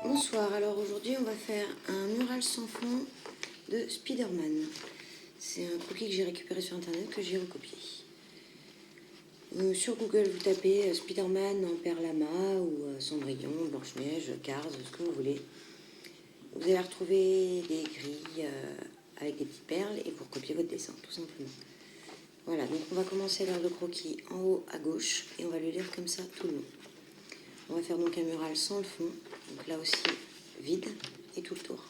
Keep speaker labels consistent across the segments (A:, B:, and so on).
A: Bonsoir, alors aujourd'hui on va faire un mural sans fond de Spider-Man. C'est un croquis que j'ai récupéré sur internet, que j'ai recopié. Sur Google vous tapez Spider-Man en Perlama ou Cendrillon, Blanche-Neige, Cars, ce que vous voulez. Vous allez retrouver des grilles avec des petites perles et vous recopiez votre dessin tout simplement. Voilà, donc on va commencer à lire le croquis en haut à gauche et on va le lire comme ça tout le long. On va faire donc un mural sans le fond, donc là aussi vide et tout le tour.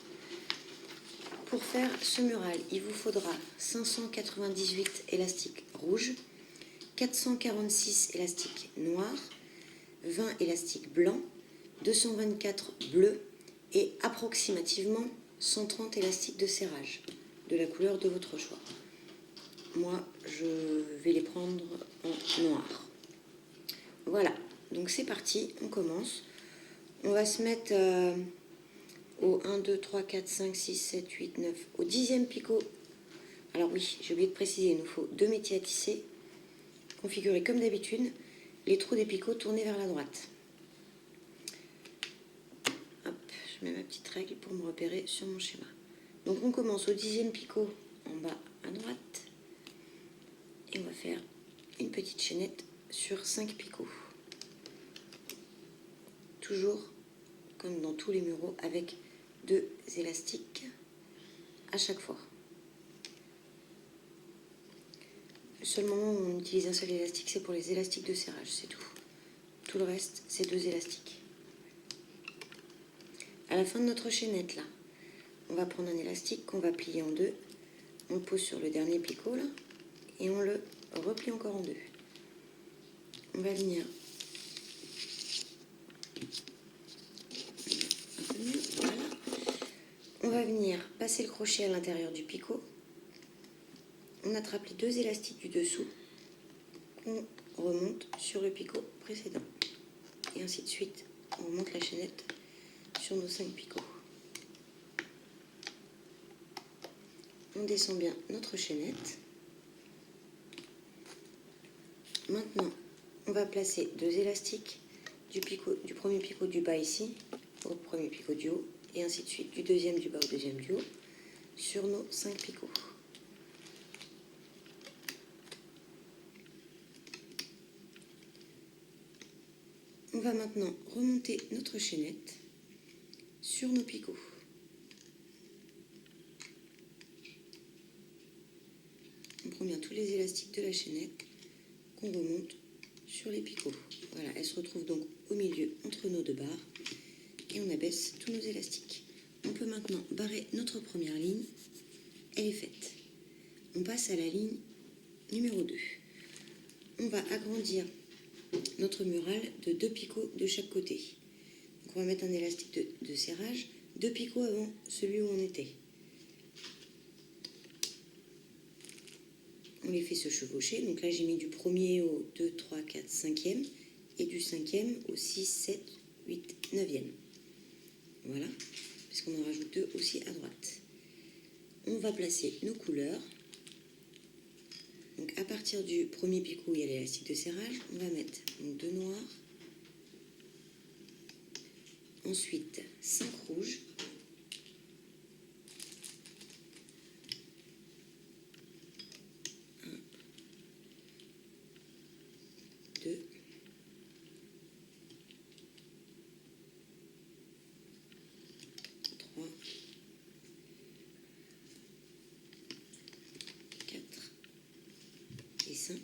A: Pour faire ce mural, il vous faudra 598 élastiques rouges, 446 élastiques noirs, 20 élastiques blancs, 224 bleus et approximativement 130 élastiques de serrage, de la couleur de votre choix. Moi, je vais les prendre en noir. Voilà, donc c'est parti, on commence. On va se mettre au 1, 2, 3, 4, 5, 6, 7, 8, 9, au 10e picot. Alors oui, j'ai oublié de préciser, il nous faut 2 métiers à tisser, configurés comme d'habitude, les trous des picots tournés vers la droite. Hop, je mets ma petite règle pour me repérer sur mon schéma. Donc on commence au 10e picot en bas à droite, et on va faire une petite chaînette sur 5 picots. Toujours comme dans tous les muraux avec 2 élastiques à chaque fois. Le seul moment où on utilise un seul élastique, c'est pour les élastiques de serrage, c'est tout. Tout le reste, c'est 2 élastiques. À la fin de notre chaînette, là, on va prendre un élastique qu'on va plier en 2. On le pose sur le dernier picot, là, et on le replie encore en 2. On va venir un peu mieux, voilà. On va venir passer le crochet à l'intérieur du picot. On attrape les 2 élastiques du dessous. On remonte sur le picot précédent. Et ainsi de suite, on remonte la chaînette sur nos 5 picots. On descend bien notre chaînette. Maintenant, on va placer 2 élastiques du premier picot du bas ici au premier picot du haut et ainsi de suite du deuxième du bas au deuxième du haut sur nos 5 picots. On va maintenant remonter notre chaînette sur nos picots. On prend bien tous les élastiques de la chaînette qu'on remonte sur les picots. Voilà, elle se retrouve donc au milieu entre nos 2 barres et on abaisse tous nos élastiques. On peut maintenant barrer notre première ligne. Elle est faite. On passe à la ligne numéro 2. On va agrandir notre mural de 2 picots de chaque côté. Donc on va mettre un élastique de serrage 2 picots avant celui où on était. On les fait se chevaucher. Donc là, j'ai mis du premier au 2, 3, 4, 5e et du 5e au 6, 7, 8, 9e. Voilà, puisqu'on en rajoute 2 aussi à droite. On va placer nos couleurs. Donc à partir du premier picot où il y a l'élastique de serrage, on va mettre 2 noirs, ensuite 5 rouges, 1, 2, 3, 4 et 5,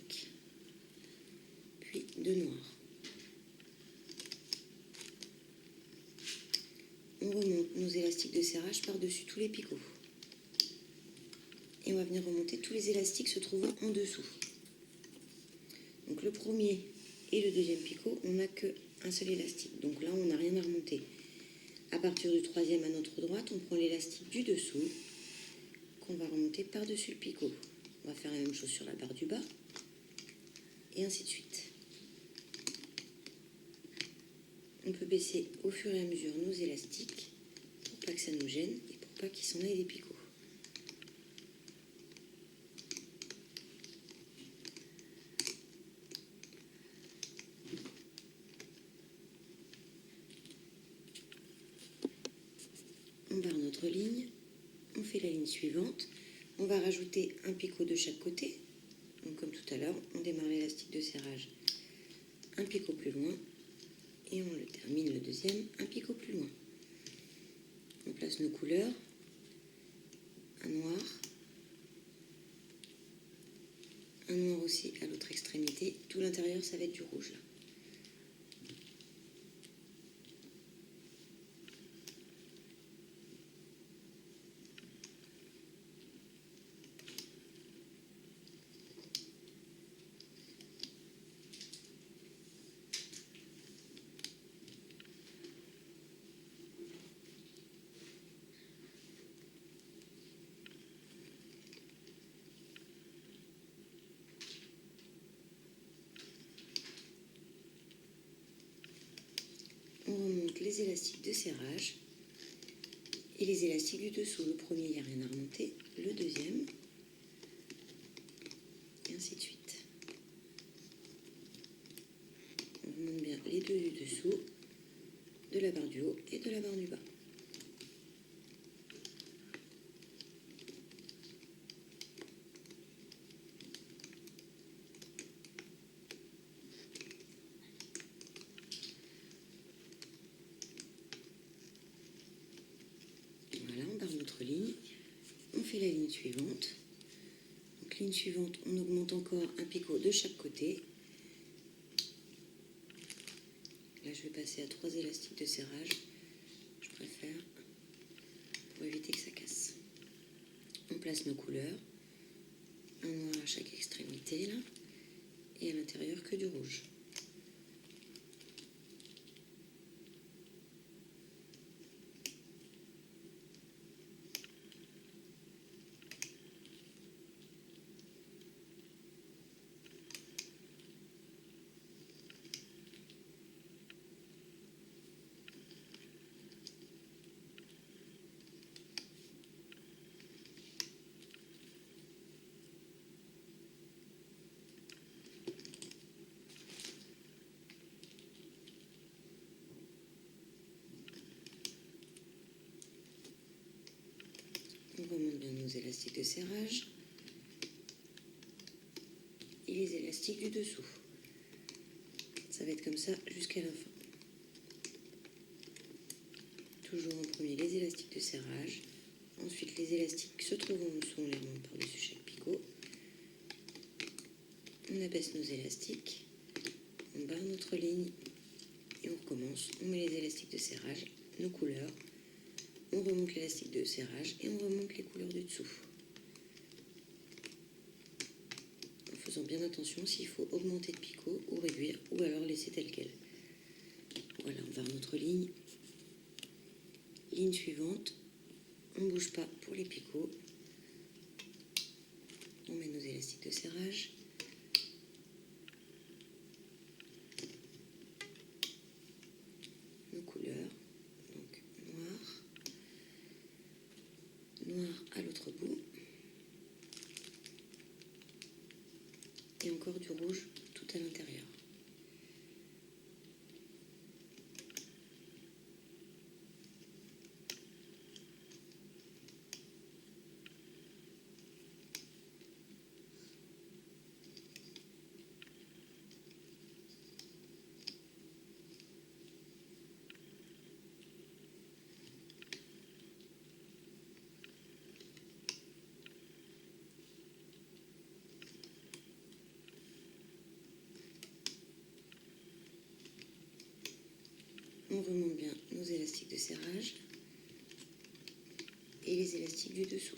A: puis 2 noirs. On remonte nos élastiques de serrage par-dessus tous les picots. Et on va venir remonter tous les élastiques se trouvant en dessous. Donc le premier et le deuxième picot, on n'a qu'un seul élastique. Donc là, on n'a rien à remonter. À partir du troisième à notre droite, on prend l'élastique du dessous qu'on va remonter par-dessus le picot. On va faire la même chose sur la barre du bas et ainsi de suite. On peut baisser au fur et à mesure nos élastiques pour pas que ça nous gêne et pour pas qu'il s'en aille des picots. notre ligne, on fait la ligne suivante, on va rajouter un picot de chaque côté. Donc comme tout à l'heure, on démarre l'élastique de serrage un picot plus loin et on le termine le deuxième un picot plus loin. On place nos couleurs, un noir aussi à l'autre extrémité. Tout l'intérieur, ça va être du rouge là. On remonte les élastiques de serrage et les élastiques du dessous. Le premier, il n'y a rien à remonter. Le deuxième, et ainsi de suite. On remonte bien les deux du dessous, de la barre du haut et de la barre du bas. Voilà, on barre notre ligne. On fait la ligne suivante. Donc, ligne suivante, on augmente encore un picot de chaque côté. Là, je vais passer à 3 élastiques de serrage. Je préfère pour éviter que ça casse. On place nos couleurs. Un noir à chaque extrémité, là. Et à l'intérieur, que du rouge. On remonte bien nos élastiques de serrage et les élastiques du dessous. Ça va être comme ça jusqu'à la fin. Toujours en premier les élastiques de serrage, ensuite les élastiques se trouvent en dessous, on les remonte par-dessus chaque picot. On abaisse nos élastiques, on barre notre ligne et on recommence. On met les élastiques de serrage, nos couleurs, on remonte l'élastique de serrage et on remonte les couleurs du dessous. En faisant bien attention s'il faut augmenter de picot ou réduire ou alors laisser tel quel. Voilà, on barre notre ligne. Ligne suivante, on ne bouge pas pour les picots. On met nos élastiques de serrage. Nos couleurs, donc noir à l'autre bout. Et encore du rouge tout à l'intérieur. On remonte bien nos élastiques de serrage et les élastiques du dessous.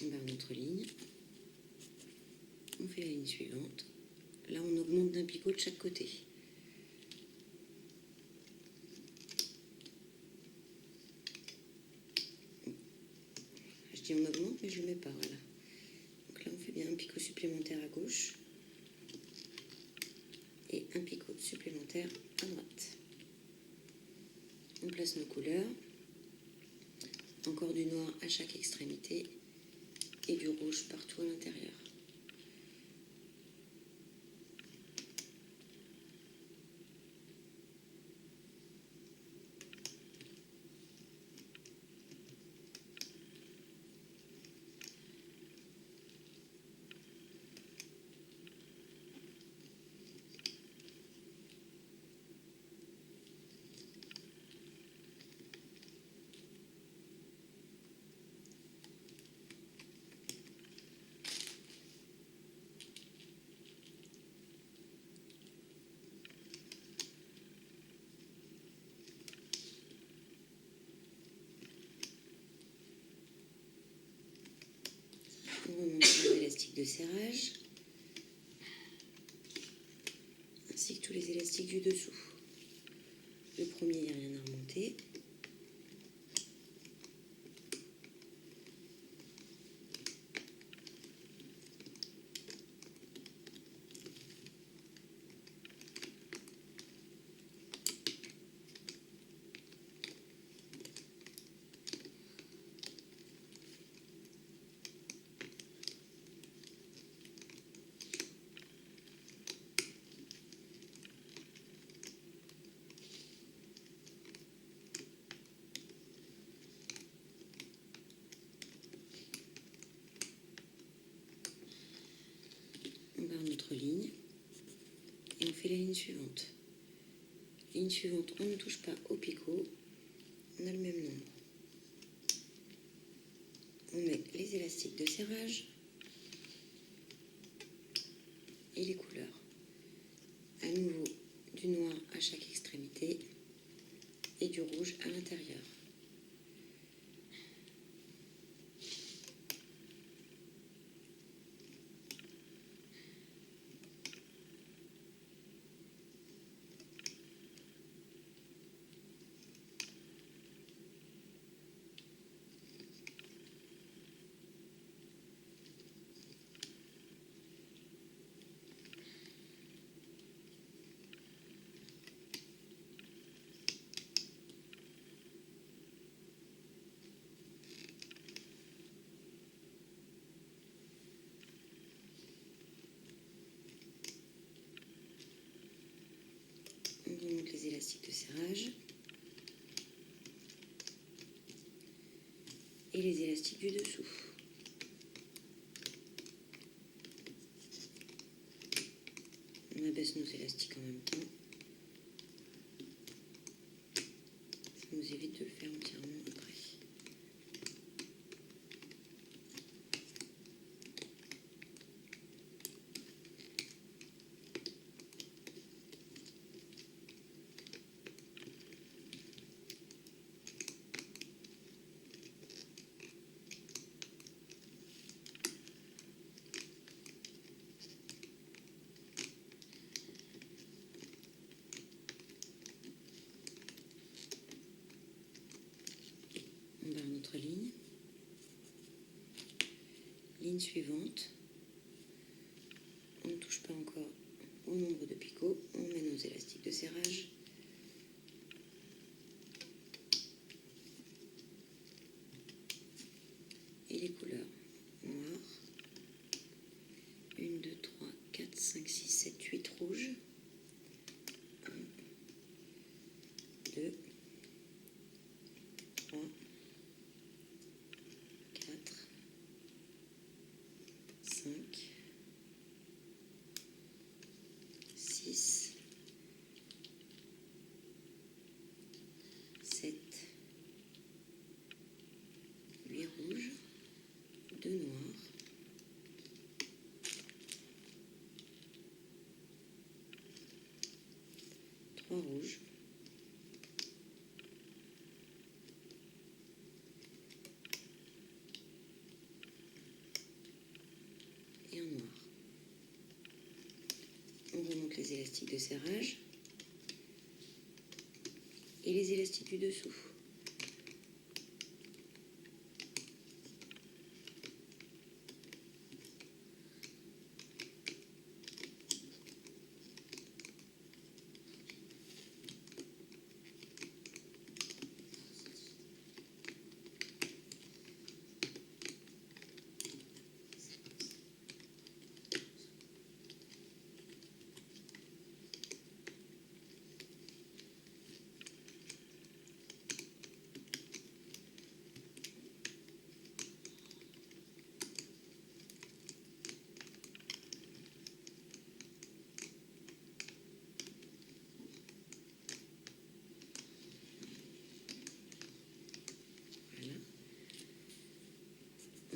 A: On barre notre ligne. la ligne suivante. Là, on augmente d'un picot de chaque côté. Je dis on augmente, mais je ne le mets pas, voilà. Donc là, on fait bien un picot supplémentaire à gauche et un picot supplémentaire à droite. On place nos couleurs. Encore du noir à chaque extrémité et du rouge partout à l'intérieur. On remonte les élastiques de serrage, ainsi que tous les élastiques du dessous. Le premier, il n'y a rien à remonter. On barre notre ligne et on fait la ligne suivante. Ligne suivante, on ne touche pas au picot, on a le même nombre. On met les élastiques de serrage et les couleurs. À nouveau, du noir à chaque extrémité et du rouge à l'intérieur. On remonte les élastiques de serrage et les élastiques du dessous. On abaisse nos élastiques en même temps. Ça nous évite de le faire entièrement après. On barre notre ligne. Ligne suivante. On ne touche pas encore au nombre de picots. On met nos élastiques de serrage. Et les couleurs. Noir. 1, 2, 3, 4, 5, 6, 7, 8 rouges. 1, 2, 3, 4, 5, 6, 7, 8 rouges, 2 noirs, 3 rouges, et un noir. les élastiques de serrage et les élastiques du dessous.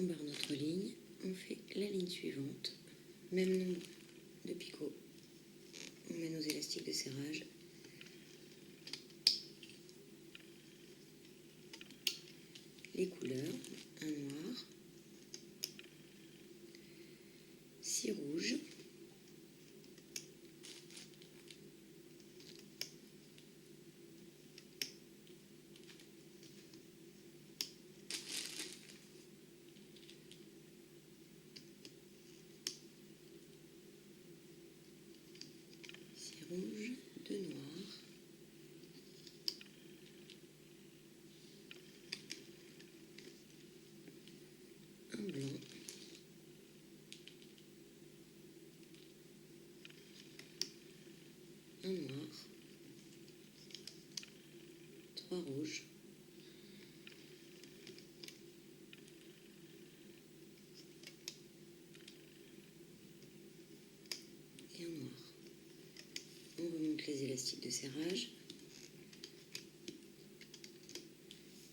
A: On barre notre ligne, on fait la ligne suivante, même nombre de picots, on met nos élastiques de serrage, les couleurs, un noir, 6 rouges, rouge, 2 noirs, un blanc, un noir, 3 rouges, et un noir. On remonte les élastiques de serrage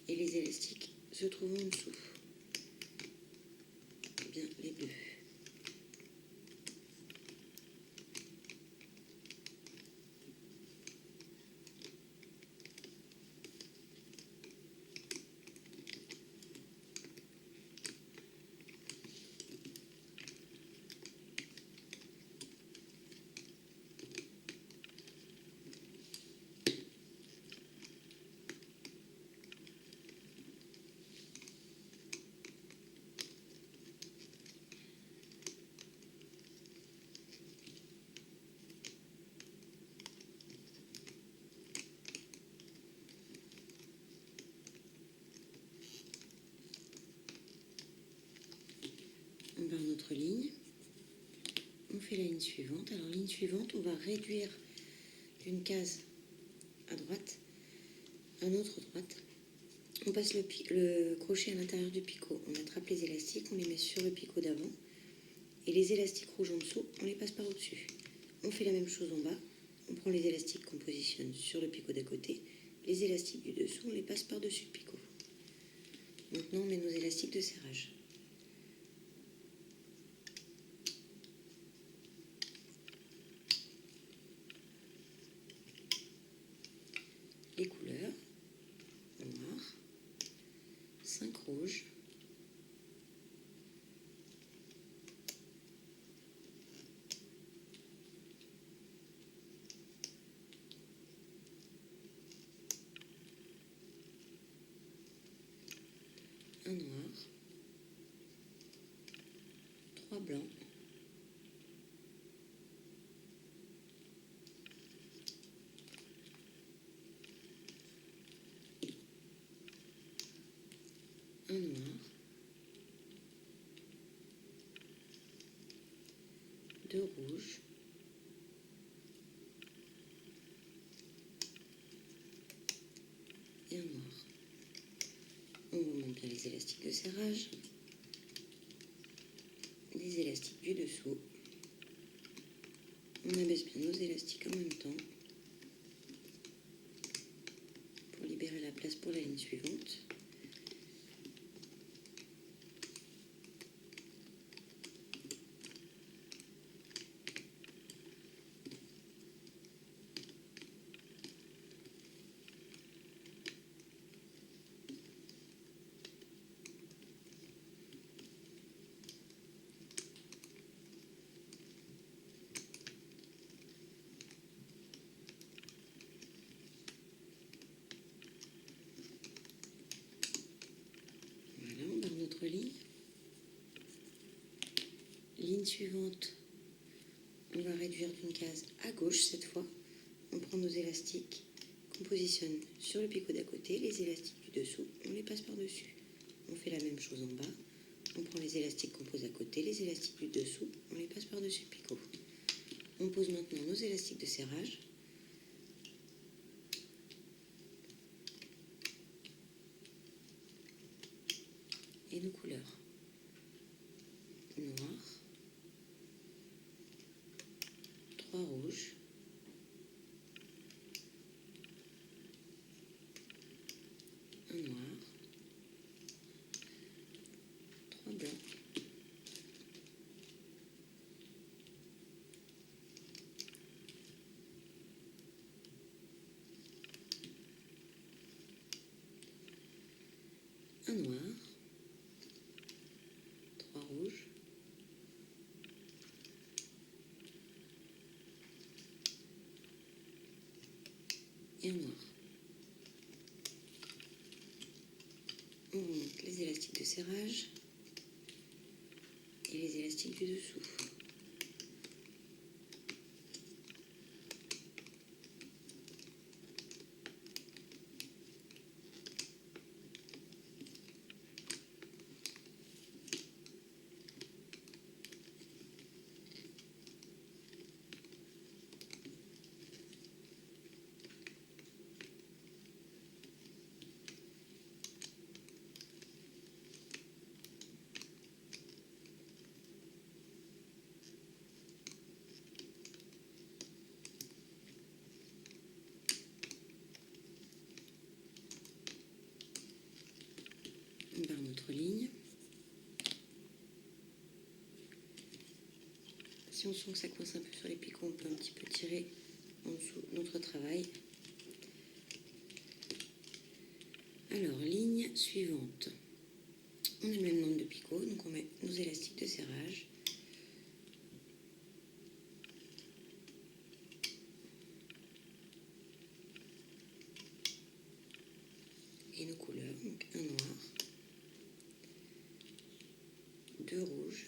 A: et les élastiques se trouvent en dessous. Bien les deux. On barre notre ligne, on fait la ligne suivante. Alors ligne suivante, on va réduire d'une case à droite, un autre droite. On passe le crochet à l'intérieur du picot, on attrape les élastiques, on les met sur le picot d'avant et les élastiques rouges en dessous, on les passe par au-dessus. On fait la même chose en bas, on prend les élastiques qu'on positionne sur le picot d'à côté, les élastiques du dessous, on les passe par-dessus le picot. Maintenant, on met nos élastiques de serrage. Les couleurs, noir, 5 rouges, un noir, 3 blancs, un noir, 2 rouges, et un noir. On remonte bien les élastiques de serrage, les élastiques du dessous. On abaisse bien nos élastiques en même temps pour libérer la place pour la ligne suivante. suivante, on va réduire d'une case à gauche cette fois. On prend nos élastiques qu'on positionne sur le picot d'à côté, les élastiques du dessous, on les passe par-dessus. On fait la même chose en bas. On prend les élastiques qu'on pose à côté, les élastiques du dessous, on les passe par-dessus le picot. On pose maintenant nos élastiques de serrage. Et nos couleurs. Noir, 3 rouges, un noir, 3 blancs, un noir, 3 rouges, et un noir. On remonte les élastiques de serrage et les élastiques du dessous. On barre notre ligne. Si on sent que ça coince un peu sur les picots, on peut un petit peu tirer en dessous notre travail. Alors, ligne suivante. On a le même nombre de picots, donc on met nos élastiques de serrage. Et nos couleurs, donc un noir, 2 rouges,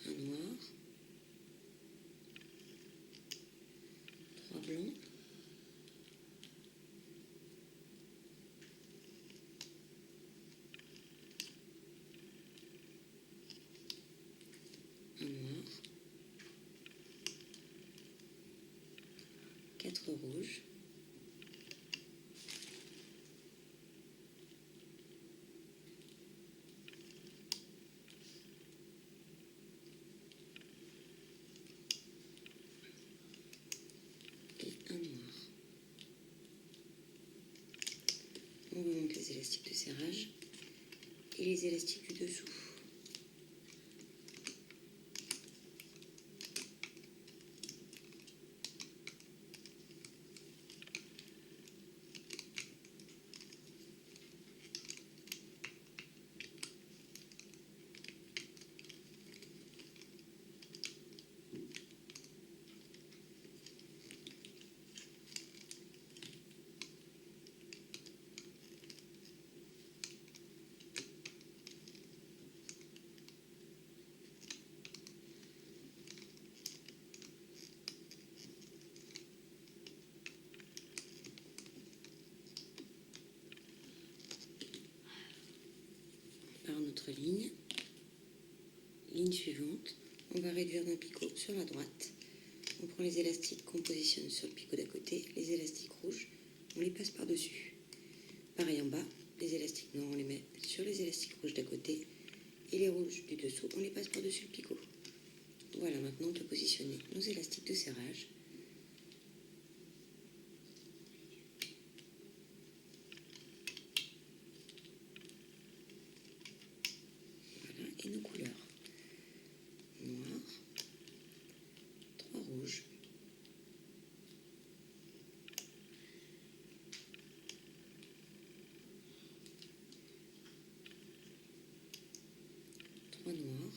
A: un noir, 3 blancs, un noir, 4 rouges, et un noir. On remonte les élastiques de serrage et les élastiques du dessous. Par notre ligne. Ligne suivante, on va réduire d'un picot sur la droite. On prend les élastiques qu'on positionne sur le picot d'à côté, les élastiques rouges, on les passe par-dessus. Pareil en bas, les élastiques noirs, on les met sur les élastiques rouges d'à côté et les rouges du dessous, on les passe par-dessus le picot. Voilà, maintenant on peut positionner nos élastiques de serrage. Voilà, et nos couleurs. Noir, 3 rouges, trois noirs,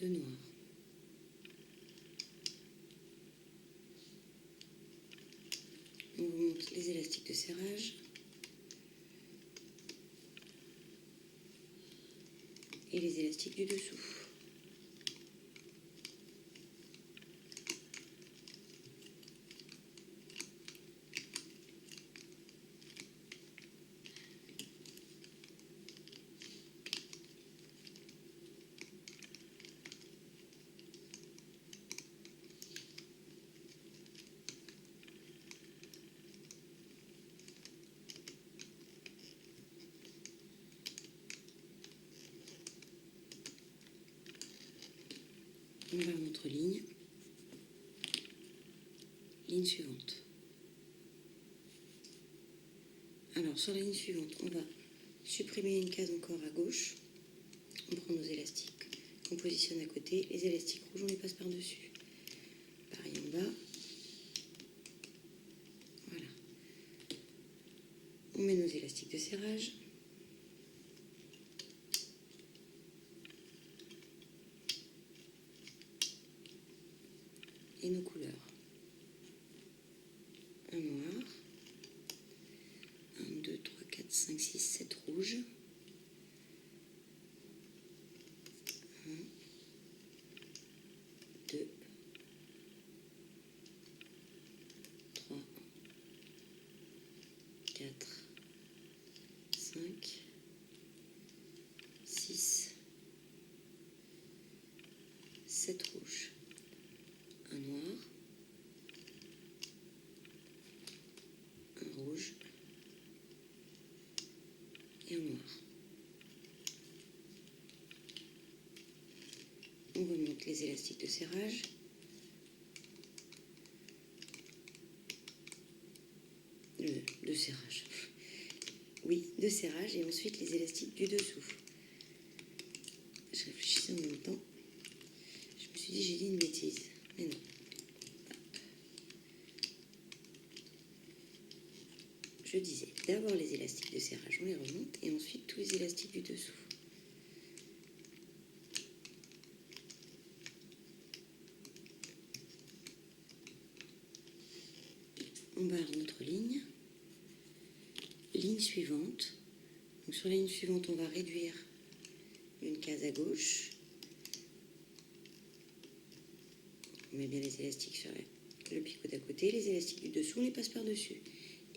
A: 2 noirs. On remonte les élastiques de serrage et les élastiques du dessous. On va à notre ligne suivante. Alors sur la ligne suivante, on va supprimer une case encore à gauche. On prend nos élastiques qu'on positionne à côté. Les élastiques rouges, on les passe par-dessus. Pareil en bas. Voilà. On met nos élastiques de serrage. Et nos couleurs. Un noir. 1, 2, 3, 4, 5, 6, 7 rouges. 1, 2, 3, 4, 5, 6, 7 rouges. Un noir. Un rouge. Et un noir. On remonte les élastiques de serrage. De serrage. Oui, de serrage et ensuite les élastiques du dessous. Je réfléchissais en même temps. Je me suis dit j'ai dit une bêtise. Mais non. Je disais d'abord les élastiques de serrage, on les remonte et ensuite tous les élastiques du dessous. On barre notre ligne. Ligne suivante. Donc sur la ligne suivante, on va réduire une case à gauche. On met bien les élastiques sur le picot d'à côté. Les élastiques du dessous, on les passe par-dessus.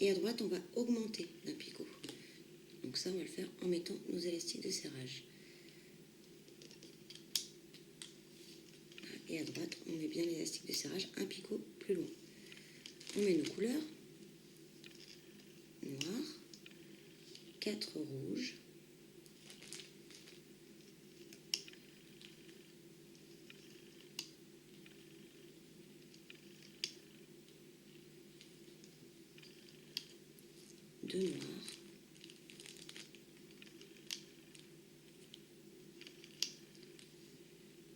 A: Et à droite, on va augmenter d'un picot. Donc ça, on va le faire en mettant nos élastiques de serrage. Et à droite, on met bien l'élastique de serrage un picot plus loin. On met nos couleurs. Noir, 4 rouges, deux noirs,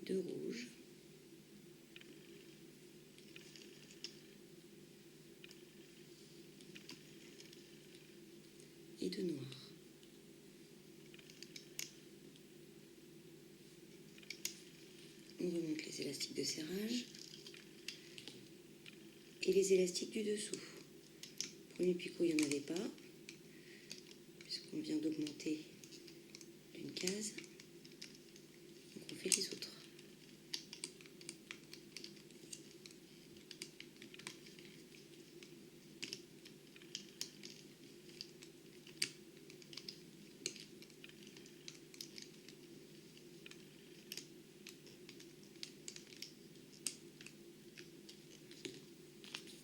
A: deux rouges, et deux noirs. On remonte les élastiques de serrage et les élastiques du dessous. Premier picot, il n'y en avait pas, puisqu'on vient d'augmenter d'une case. Donc on fait les autres.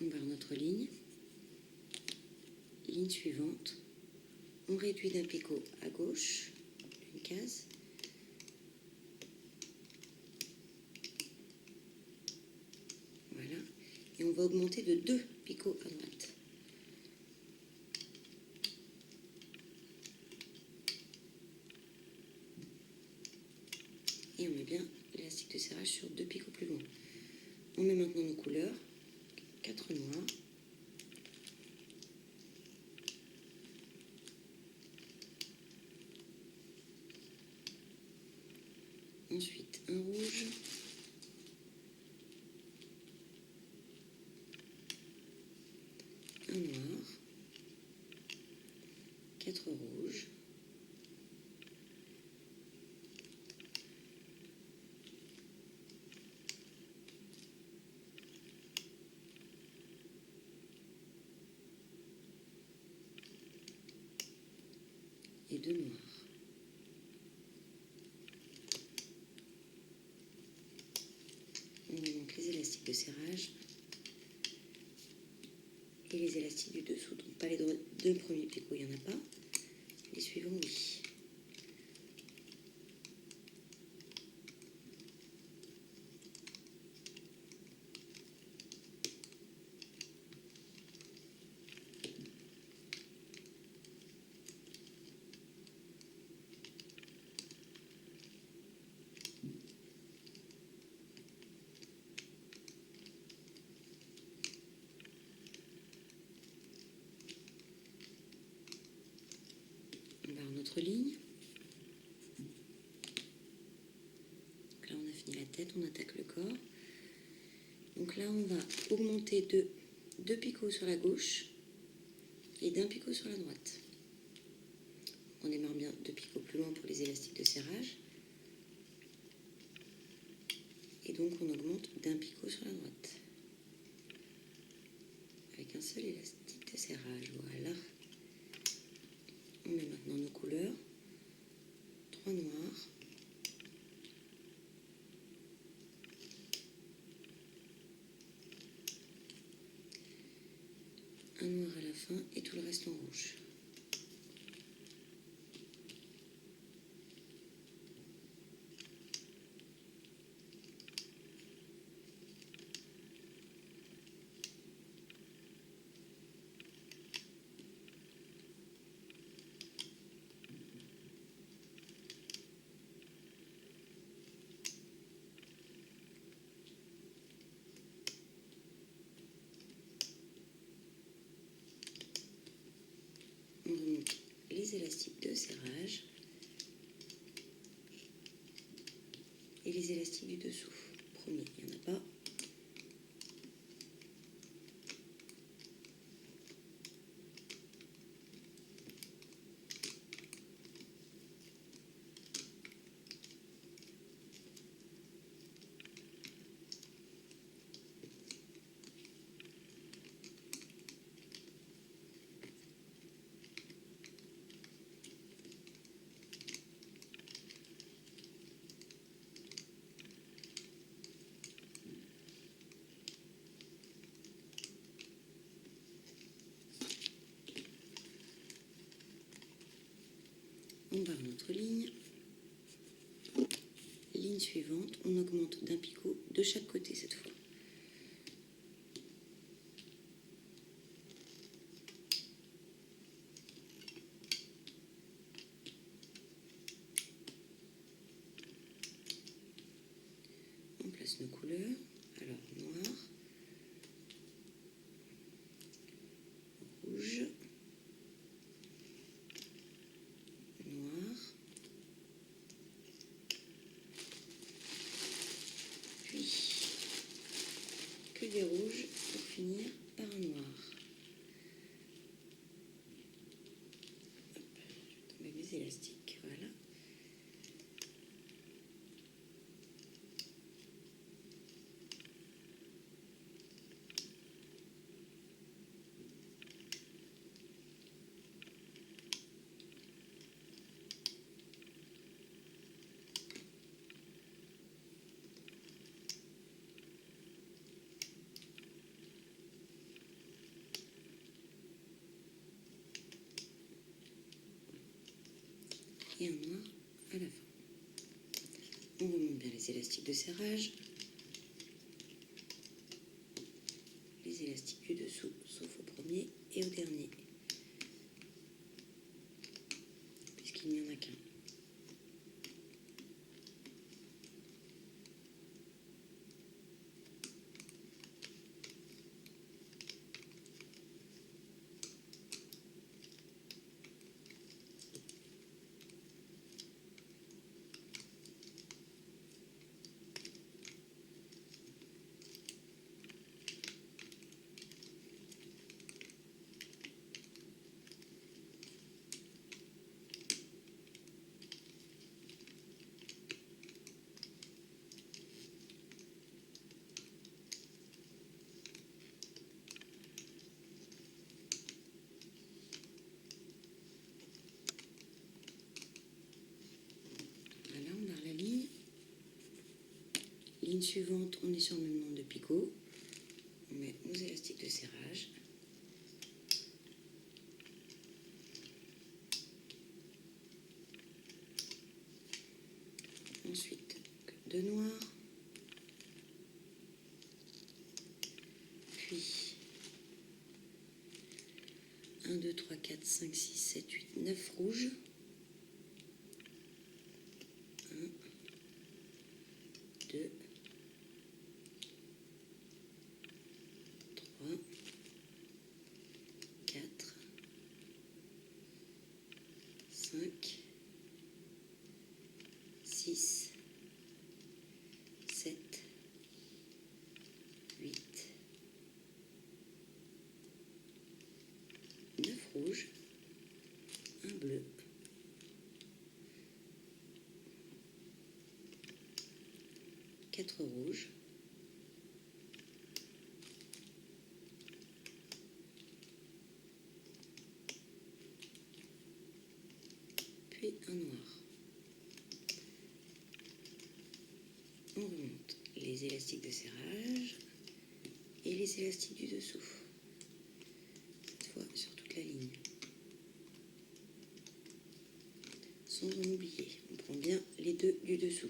A: On barre notre ligne. Ligne suivante. On réduit d'un picot à gauche d'une case. Voilà. Et on va augmenter de 2 picots à droite. Et on met bien l'élastique de serrage sur 2 picots plus loin. On met maintenant nos couleurs. 4 noirs. Ensuite, un rouge. Un noir. 4 rouges. Et 2 noirs. On remonte les élastiques de serrage et les élastiques du dessous. Donc pas les deux premiers picots, il n'y en a pas. Les suivants, oui. On barre notre ligne. Donc là, on a fini la tête, on attaque le corps. Donc là, on va augmenter de 2 picots sur la gauche et d'1 picot sur la droite. On démarre bien 2 picots plus loin pour les élastiques de serrage. Et donc, on augmente d'1 picot sur la droite. Avec un seul élastique de serrage, voilà. On met maintenant nos couleurs. 3 noirs. Un noir à la fin et tout le reste en rouge. On remonte les élastiques de serrage et les élastiques du dessous. Premier, il n'y en a pas. On barre notre ligne. Ligne suivante, on augmente d'1 picot de chaque côté cette fois. On place nos couleurs. Alors, noir, rouge, noir, puis que des rouges pour finir par un noir. Hop, je vais tomber mes élastiques, voilà. Et un noir à la fin. On remonte bien les élastiques de serrage, les élastiques du dessous, sauf au premier et au dernier, puisqu'il n'y en a qu'un. Ligne suivante, on est sur le même nombre de picots. On met nos élastiques de serrage. Ensuite, 2 noirs. Puis 1, 2, 3, 4, 5, 6, 7, 8, 9 rouges. 1, 2, 3, 4, 5, 6, 7, 8, 9 rouges, un bleu, quatre rouges, puis un noir. On remonte les élastiques de serrage et les élastiques du dessous, cette fois sur toute la ligne. Sans en oublier, on prend bien les deux du dessous.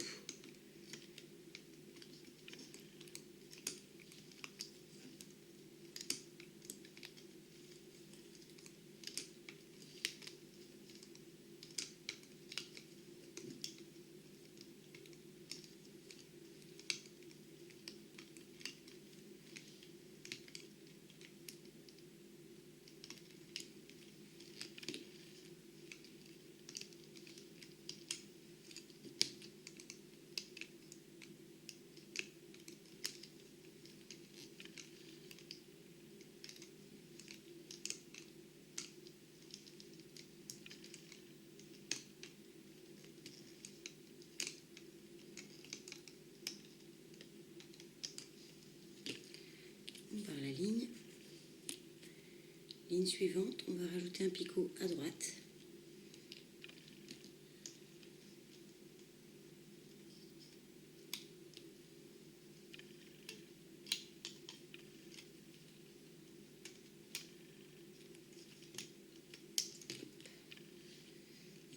A: On part la ligne. Ligne suivante, on va rajouter un picot à droite.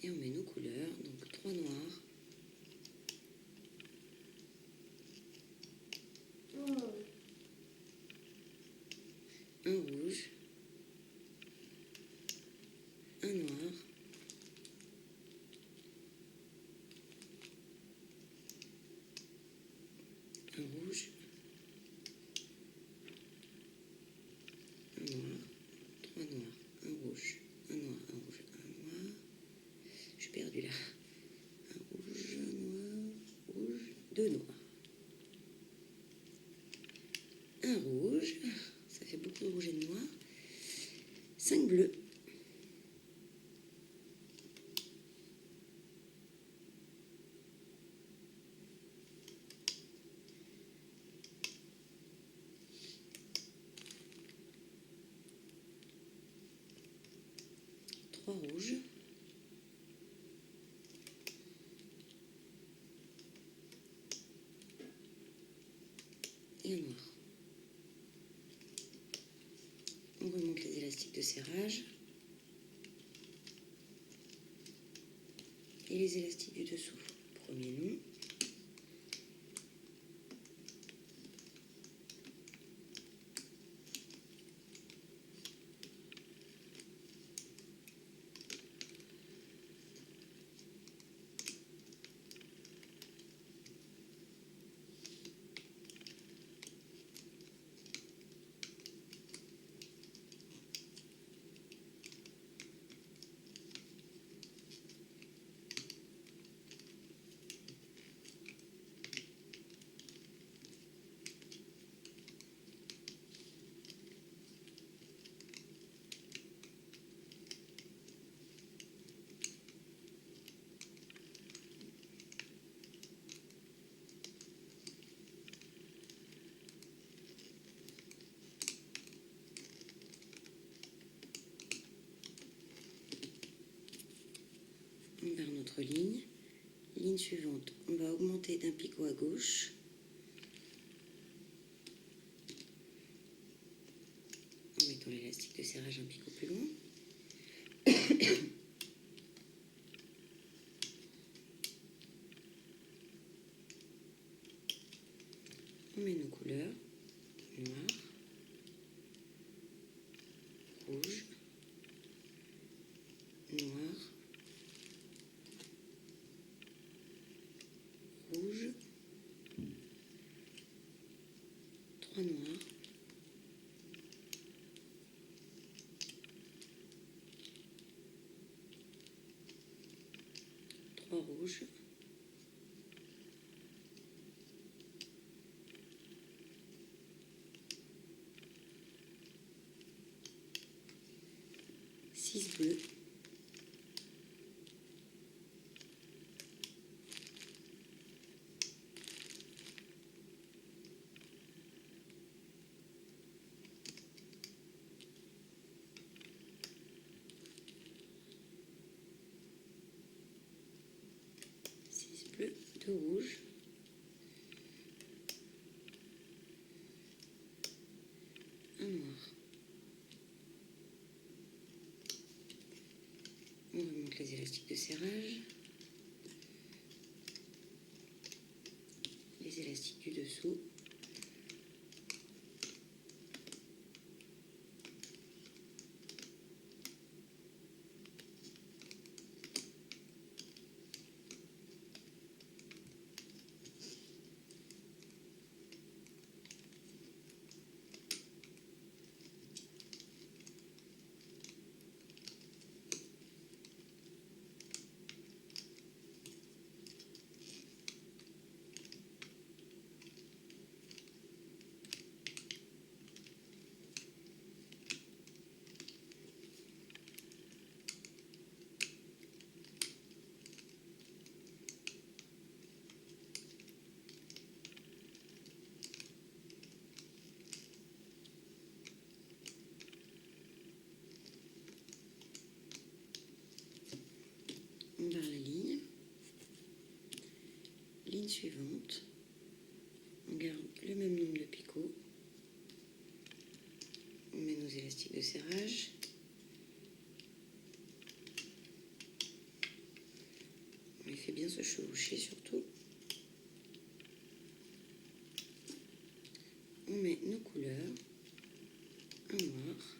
A: Et on met nos couleurs, donc 3 noirs, un rouge, un noir, un rouge, un noir, 3 noirs, un rouge, un noir, un rouge, un noir. Je suis perdue là. Un rouge, un noir, rouge, 2 noirs. Un rouge, ça fait beaucoup de rouge et de noir. 5 bleus. Trois rouges. Et un noir. On remonte les élastiques de serrage et les élastiques du dessous. Premier long. On garde notre ligne. Ligne suivante, on va augmenter d'un picot à gauche dans l'élastique de serrage un picot plus loin. On met nos couleurs, noir, rouge, noir, rouge, 3 noirs, 3 rouges, 6 bleus, 6 bleus, 2 rouges, 1 noir. On remonte les élastiques de serrage, les élastiques du dessous, on barre la ligne, ligne suivante, on garde le même nombre de picots, on met nos élastiques de serrage, on les fait bien se chevaucher surtout, on met nos couleurs, un noir,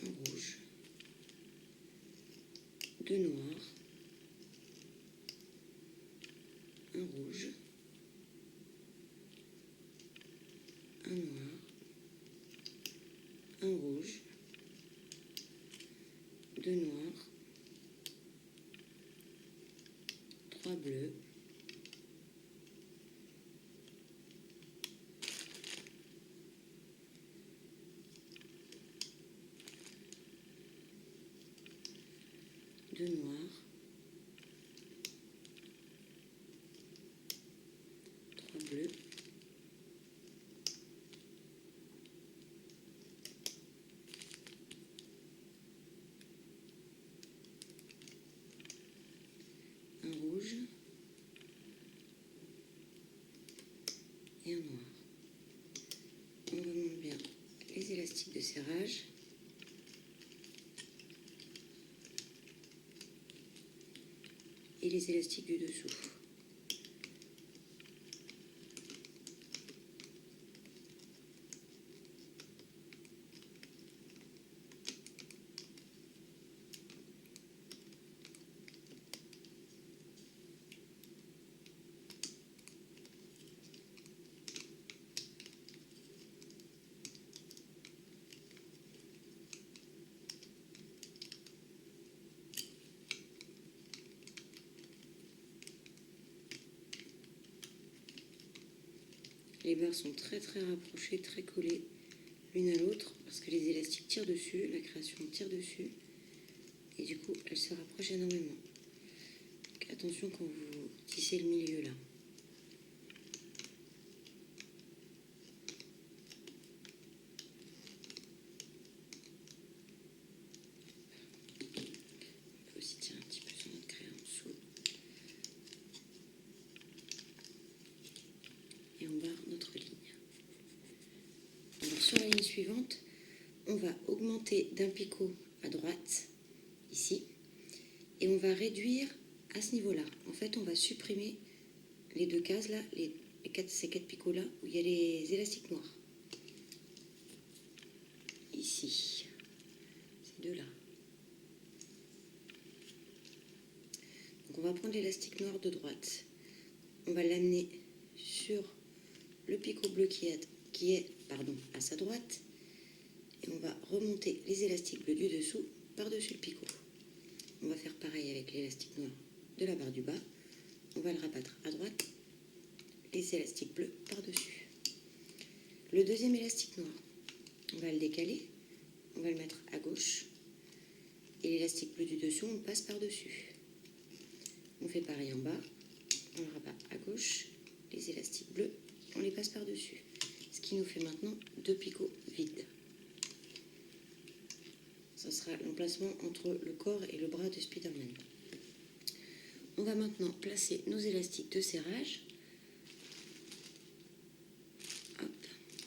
A: un rouge, 2 noirs, un rouge, un noir, un rouge, 2 noirs, 3 bleus, deux noirs, 3 bleus, un rouge et un noir. On remonte bien les élastiques de serrage. Et les élastiques du dessous. Les barres sont très rapprochées, très collées l'une à l'autre parce que les élastiques tirent dessus, la création tire dessus et du coup elles se rapprochent énormément. Donc attention quand vous tissez le milieu là. On peut aussi tirer un petit peu sur notre crayon en dessous. Et on barre notre ligne. Alors sur la ligne suivante, on va augmenter d'un picot à droite, ici, et on va réduire à ce niveau-là. En fait, on va supprimer les deux cases là, ces 4 picots là, où il y a les élastiques noirs. Ici, ces deux là. Donc on va prendre l'élastique noir de droite, on va l'amener sur le picot bleu qui est à sa droite, et on va remonter les élastiques bleus du dessous par-dessus le picot. On va faire pareil avec l'élastique noir de la barre du bas, on va le rabattre à droite, les élastiques bleus par-dessus. Le deuxième élastique noir, on va le décaler, on va le mettre à gauche, et l'élastique bleu du dessous, on passe par-dessus. On fait pareil en bas, on le rabat à gauche, les élastiques bleus, on les passe par-dessus. Ce qui nous fait maintenant 2 picots vides. Ça sera l'emplacement entre le corps et le bras de Spider-Man. On va maintenant placer nos élastiques de serrage. Hop.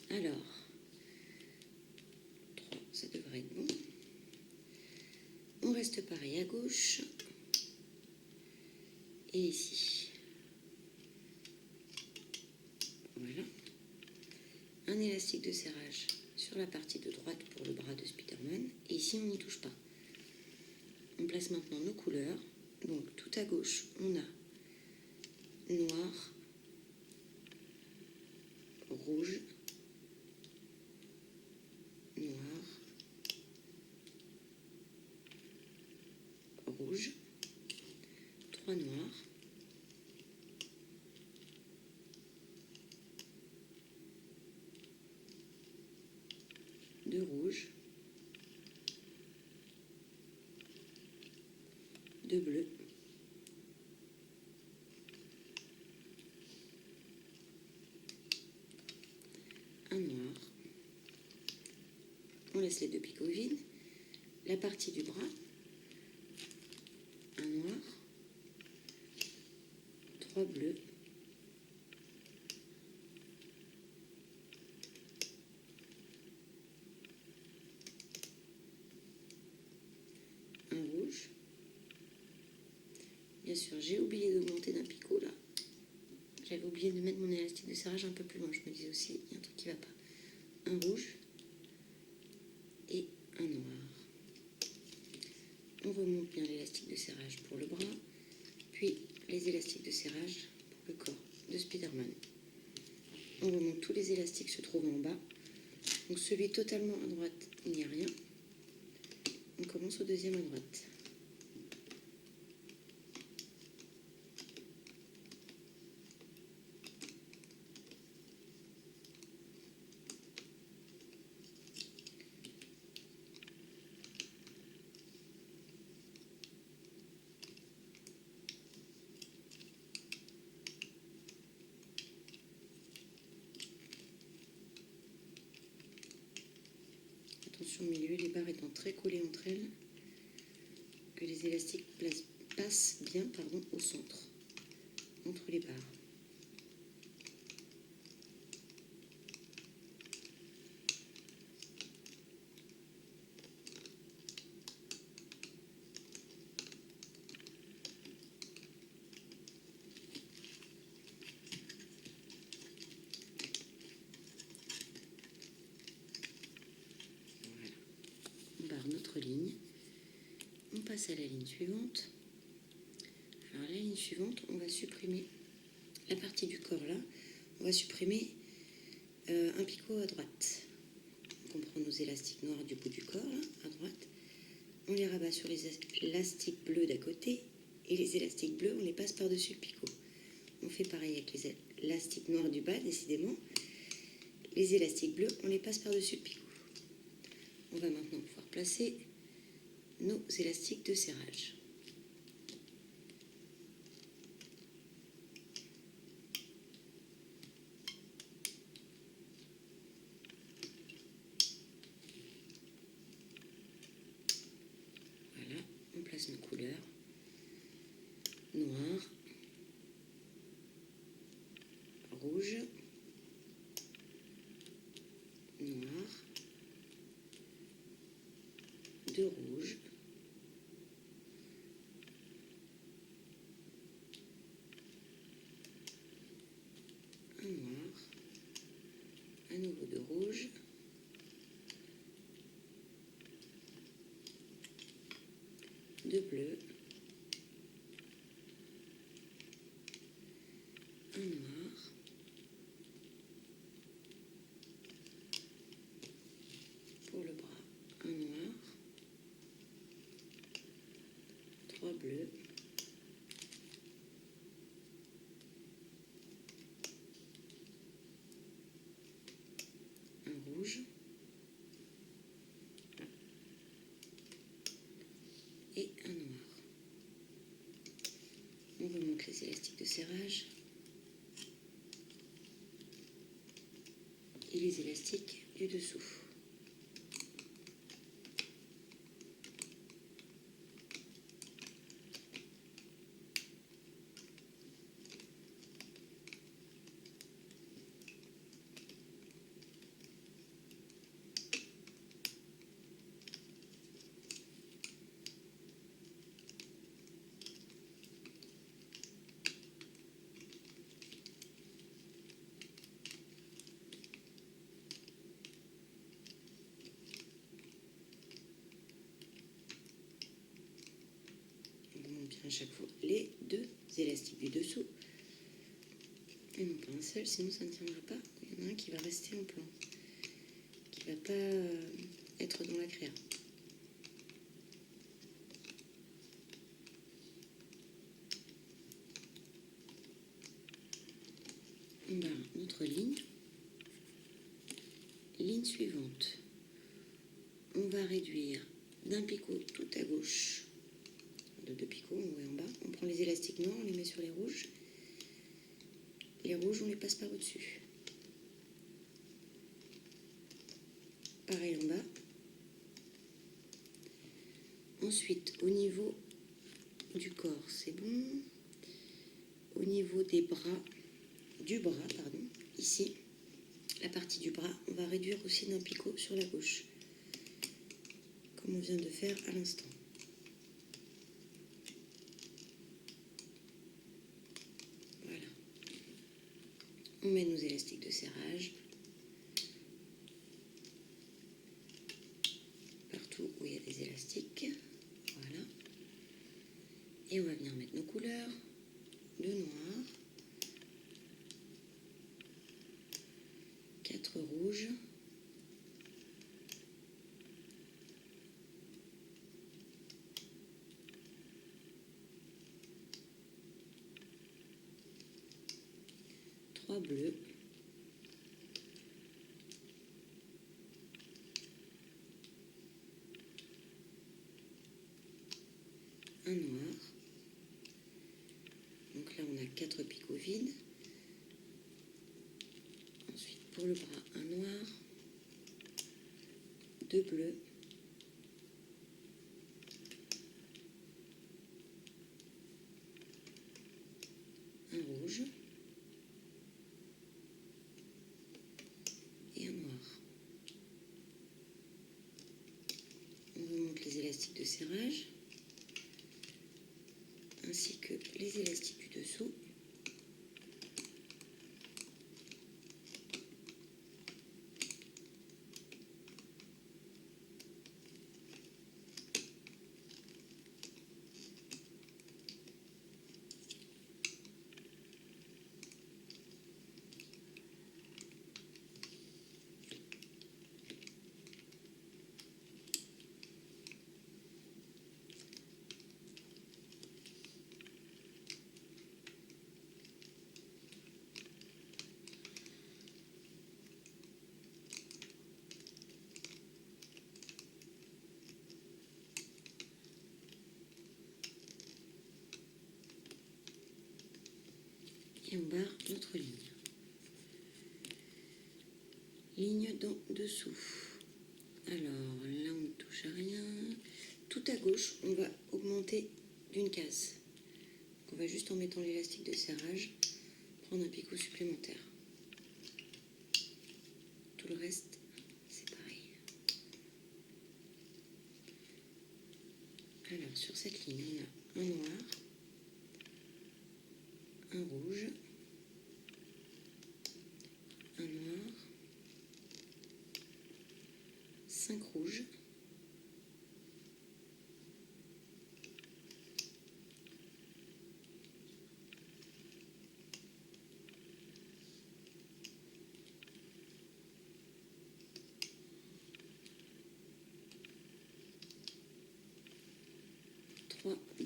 A: Alors, 3, ça devrait être bon. On reste pareil à gauche. Et ici. Voilà. Un élastique de serrage sur la partie de droite pour le bras de Spider-Man. Et ici, on n'y touche pas. On place maintenant nos couleurs. Donc, tout à gauche, on a noir, rouge, noir, rouge, 3 noirs, deux rouges, deux bleus, un noir. On laisse les 2 picots vides. La partie du bras, un noir, 3 bleus, un rouge. Bien sûr, j'ai oublié d'augmenter d'un picot là. J'avais oublié de mettre mon élastique de serrage un peu plus loin. Je me disais aussi, il y a un truc qui ne va pas. Un rouge et un noir. On remonte bien l'élastique de serrage pour le bras, puis les élastiques de serrage pour le corps de Spider-Man. On remonte tous les élastiques se trouvent en bas. Donc celui totalement à droite, il n'y a rien. On commence au deuxième à droite. Attention au milieu, les barres étant très collées entre elles, que les élastiques passent bien au centre, entre les barres. On barre notre ligne, on passe à la ligne suivante. Alors la ligne suivante, on va supprimer la partie du corps là, on va supprimer un picot à droite. Donc on prend nos élastiques noirs du bout du corps là, à droite, on les rabat sur les élastiques bleus d'à côté, et les élastiques bleus, on les passe par-dessus le picot. On fait pareil avec les élastiques noirs du bas, décidément. Les élastiques bleus, on les passe par-dessus le picot. On va maintenant pouvoir placer nos élastiques de serrage. Voilà, on place nos couleurs. Noir, rouge, noir, nouveau de rouge, de bleu, un noir, pour le bras, un noir, 3 bleus, un rouge et un noir. On remonte les élastiques de serrage et les élastiques du dessous. On remonte bien à chaque fois les 2 élastiques du dessous. Et non pas un seul, sinon ça ne tiendra pas. Il y en a un qui va rester en plan, qui ne va pas être dans la créa. On barre notre ligne. Ligne suivante. On va réduire d'un picot tout à gauche, de 2 picots en haut et en bas. On prend les élastiques noirs, on les met sur les rouges. Les rouges, on les passe par au-dessus. Pareil en bas. Ensuite, au niveau du corps, c'est bon. Au niveau des bras, ici, la partie du bras, on va réduire aussi d'un picot sur la gauche, comme on vient de faire à l'instant. Voilà. On met nos élastiques de serrage partout où il y a des élastiques. Voilà. Et on va venir mettre nos couleurs de noir, 4 rouges, trois bleus, un noir. Donc là, on a 4 picots vides. Ensuite, pour le bras, un noir, 2 bleus, un rouge et un noir. On remonte les élastiques de serrage ainsi que les élastiques du dessous. Et on barre notre ligne. Ligne d'en dessous. Alors là, on ne touche à rien. Tout à gauche, on va augmenter d'une case. On va juste, en mettant l'élastique de serrage, prendre un picot supplémentaire. Tout le reste, c'est pareil. Alors sur cette ligne, on a un noir, un rouge, un noir,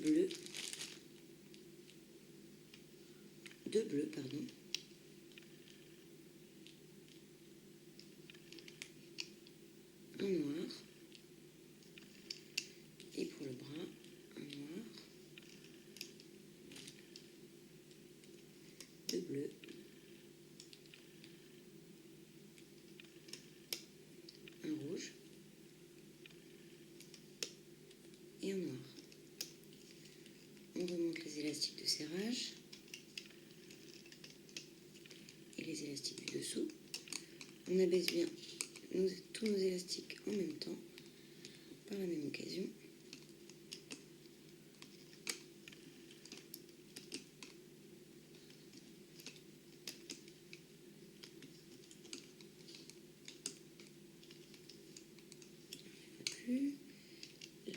A: bleus, deux bleus, pardon, un noir, et pour le bras, un noir, deux bleus, un rouge et un noir. On remonte les élastiques de serrage et les élastiques du dessous. On abaisse bien tous nos élastiques en même temps, par la même occasion. Plus. Là.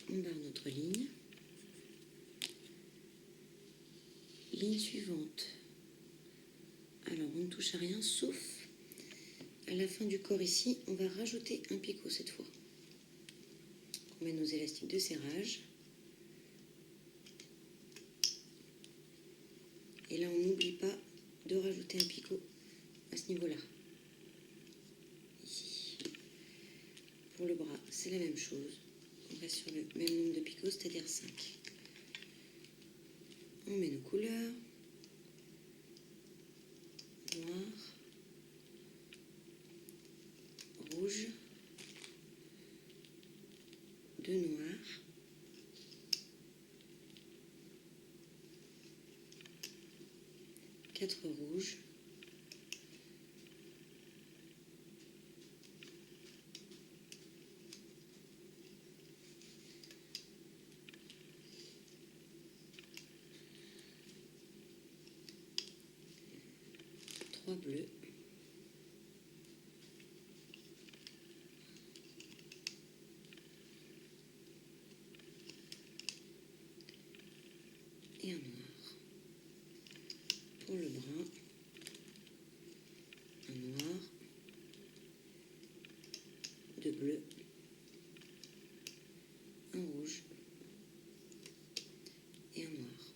A: On barre notre ligne. Ligne suivante. Alors on ne touche à rien sauf à la fin du corps ici, on va rajouter un picot cette fois. On met nos élastiques de serrage. Et là on n'oublie pas de rajouter un picot à ce niveau-là. Ici. Pour le bras, c'est la même chose. On reste sur le même nombre de picots, c'est-à-dire 5. On met nos couleurs. Noir, rouge, deux noirs, quatre rouges, trois bleus, et un noir. Pour le bras, un noir, deux bleus, un rouge et un noir.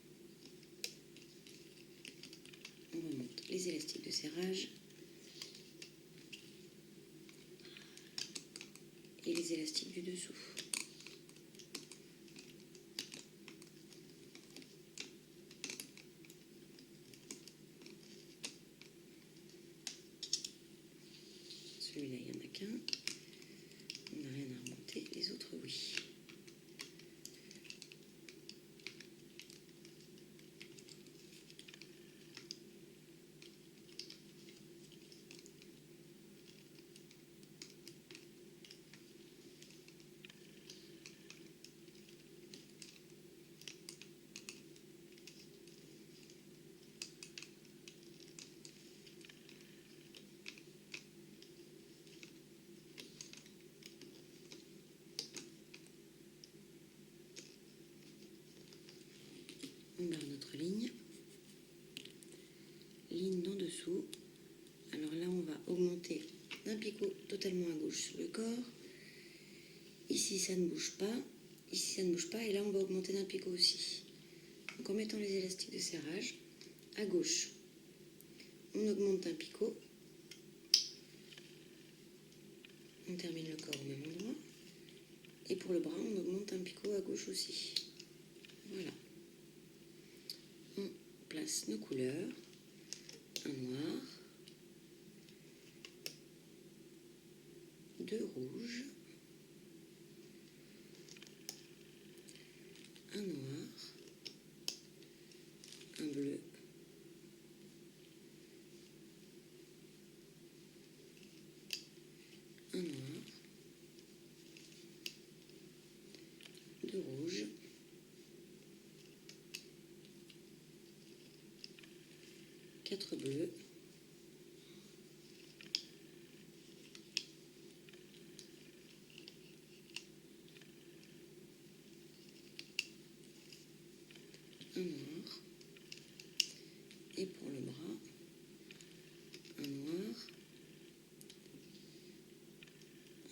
A: On remonte les élastiques de serrage et les élastiques du dessous. Celui-là, il n'y en a qu'un. On n'a rien à remonter, les autres, oui. On barre notre ligne. Ligne d'en dessous. Alors là, on va augmenter d'un picot totalement à gauche sur le corps. Ici, ça ne bouge pas. Ici, ça ne bouge pas. Et là, on va augmenter d'un picot aussi. Donc, en mettant les élastiques de serrage, à gauche, on augmente d'un picot. On termine le corps au même endroit. Et pour le bras, on augmente un picot à gauche aussi. Voilà. On place nos couleurs. Un noir, deux rouges, un noir, un bleu, un noir, 4 bleus, un noir, et pour le bras, un noir,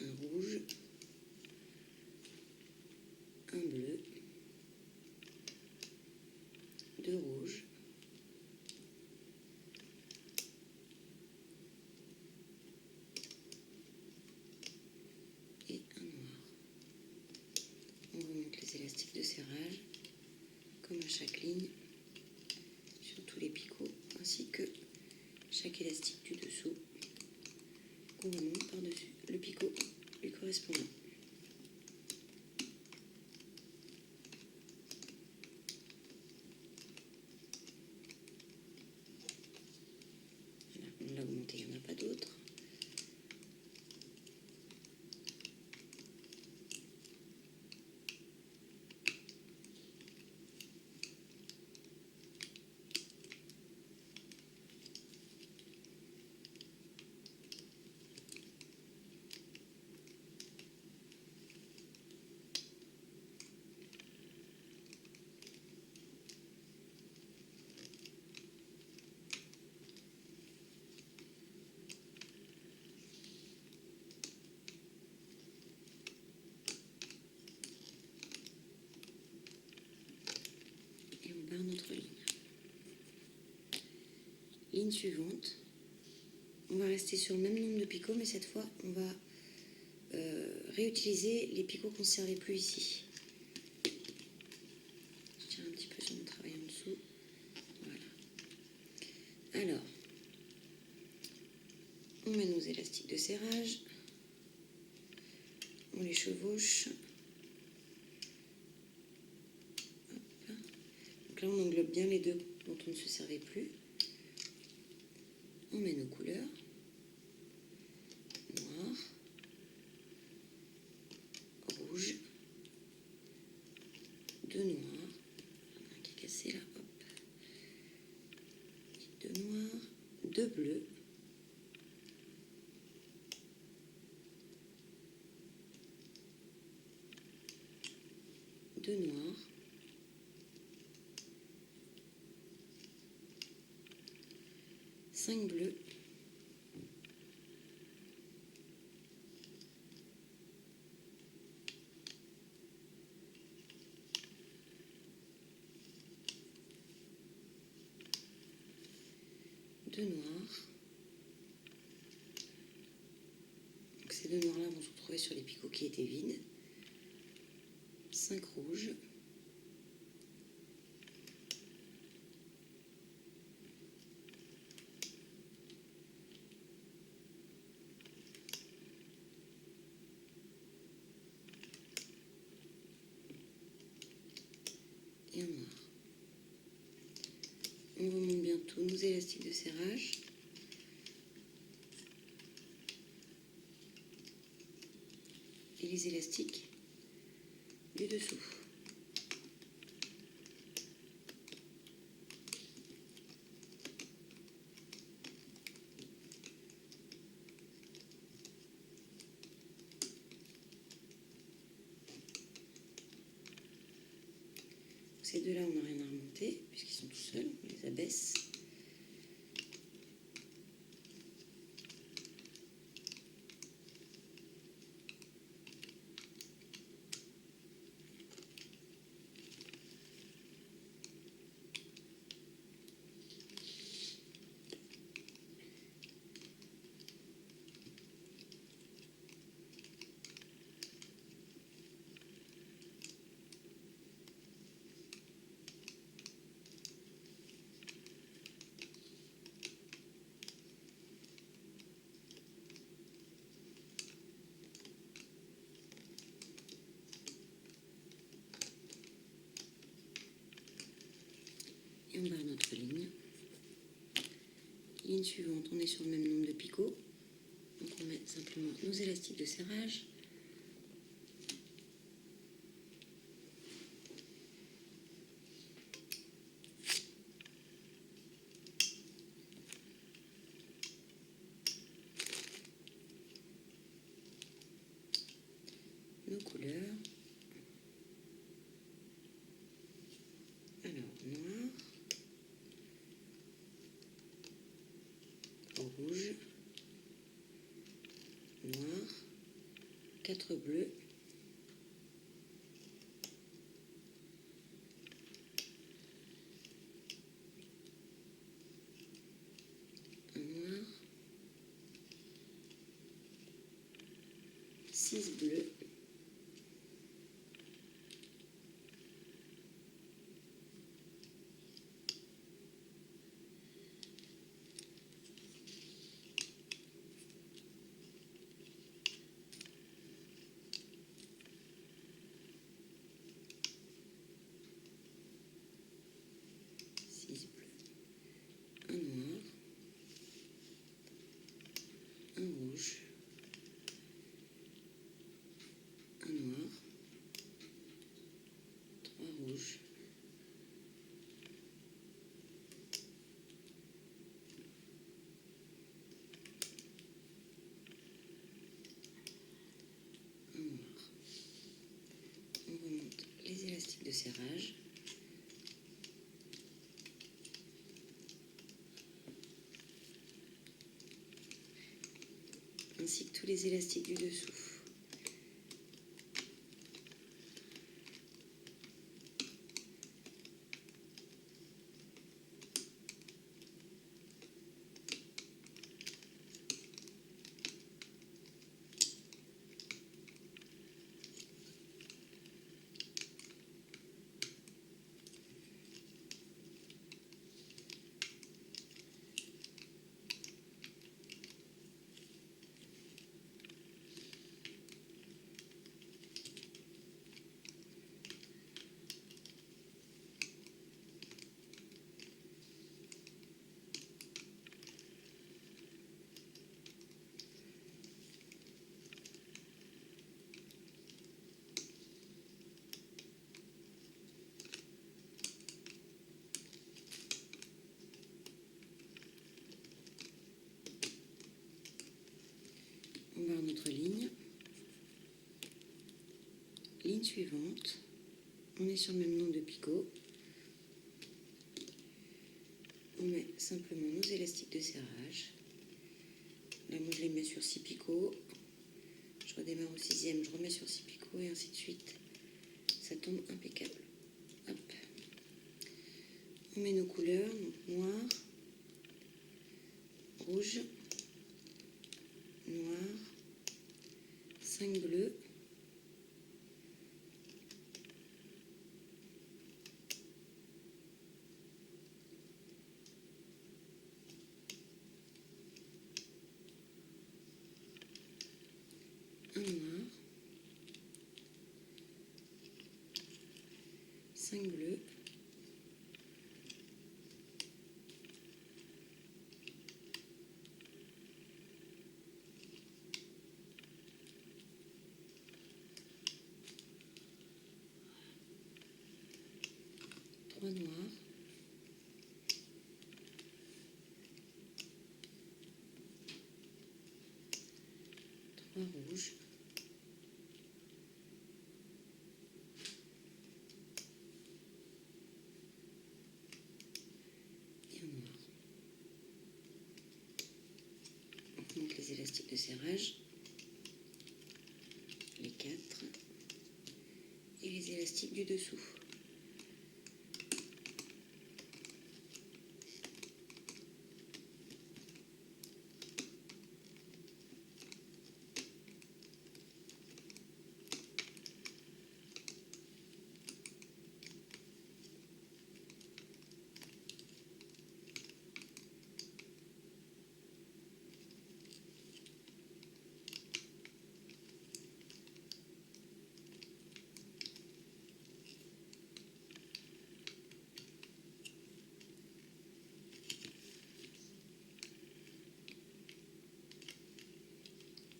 A: un rouge, un bleu, 2 rouges, et un noir. On remonte les élastiques de serrage, comme à chaque ligne, sur tous les picots, ainsi que chaque élastique du dessous, qu'on remonte par-dessus le picot lui correspondant. Voilà, on l'a augmenté, il n'y en a pas d'autres. Et on barre notre ligne. Ligne suivante, on va rester sur le même nombre de picots, mais cette fois on va réutiliser les picots qu'on ne servait plus ici. Je tire un petit peu sur mon travail en dessous. Voilà. Alors, on met nos élastiques de serrage, on les chevauche. Hop. Donc là on englobe bien les deux dont on ne se servait plus. On met nos couleurs, noir, rouge, 2 noirs, un qui est cassé là, hop, 2 noirs, 2 bleus, 2 noirs, 5 bleus, 2 noirs. Donc ces 2 noirs là vont se retrouver sur les picots qui étaient vides. 5 rouges, et un noir. On remonte bien tous nos élastiques de serrage. Et les élastiques du dessous. Ces deux-là, on n'a rien à remonter, puisqu'ils sont tout seuls, on les abaisse. Et on barre notre ligne. Ligne suivante, on est sur le même nombre de picots. Donc on met simplement nos élastiques de serrage. rouges, noirs, 4 bleus, un noir, 6 bleus, un noir, un rouge, un noir, 3 rouges, un noir. On remonte les élastiques de serrage. Ainsi que tous les élastiques du dessous. On barre notre ligne. Ligne suivante. On est sur le même nombre de picots. On met simplement nos élastiques de serrage. Là, moi, je les mets sur 6 picots. Je redémarre au 6e, je remets sur 6 picots et ainsi de suite. Ça tombe impeccable. Hop. On met nos couleurs, donc noir, rouge, noir, 5 bleus, un noir, 5 bleus, trois noirs, trois rouges, et un noir. On monte les élastiques de serrage, les 4, et les élastiques du dessous.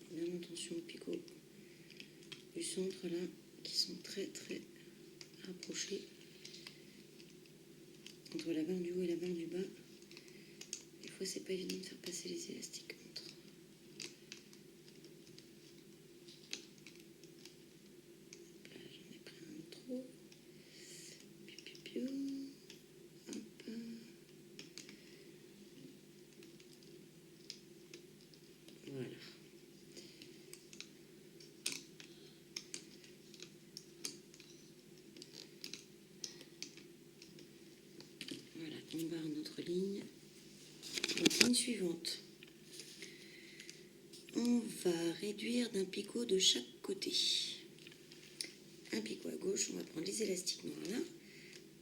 A: Bien attention aux picots du centre là, qui sont très rapprochés entre la barre du haut et la barre du bas. Des fois, c'est pas évident de faire passer les élastiques entre. Là, j'en ai pris un trop. Piu, piu, piu. Hop. on barre notre ligne. Donc, ligne suivante. On va réduire d'un picot de chaque côté. Un picot à gauche, on va prendre les élastiques noirs là.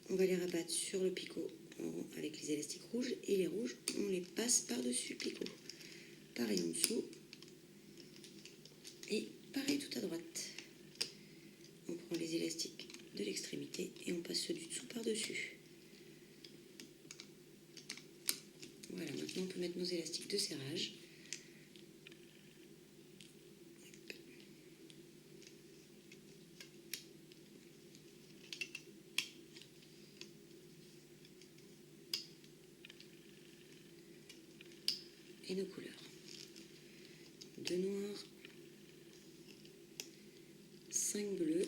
A: On va les rabattre sur le picot en rond avec les élastiques rouges. Et les rouges, on les passe par-dessus le picot. Pareil en dessous. Et pareil tout à droite. On prend les élastiques de l'extrémité et on passe ceux du dessous par-dessus. Voilà, maintenant on peut mettre nos élastiques de serrage. Et nos couleurs. 2 noirs, 5 bleus,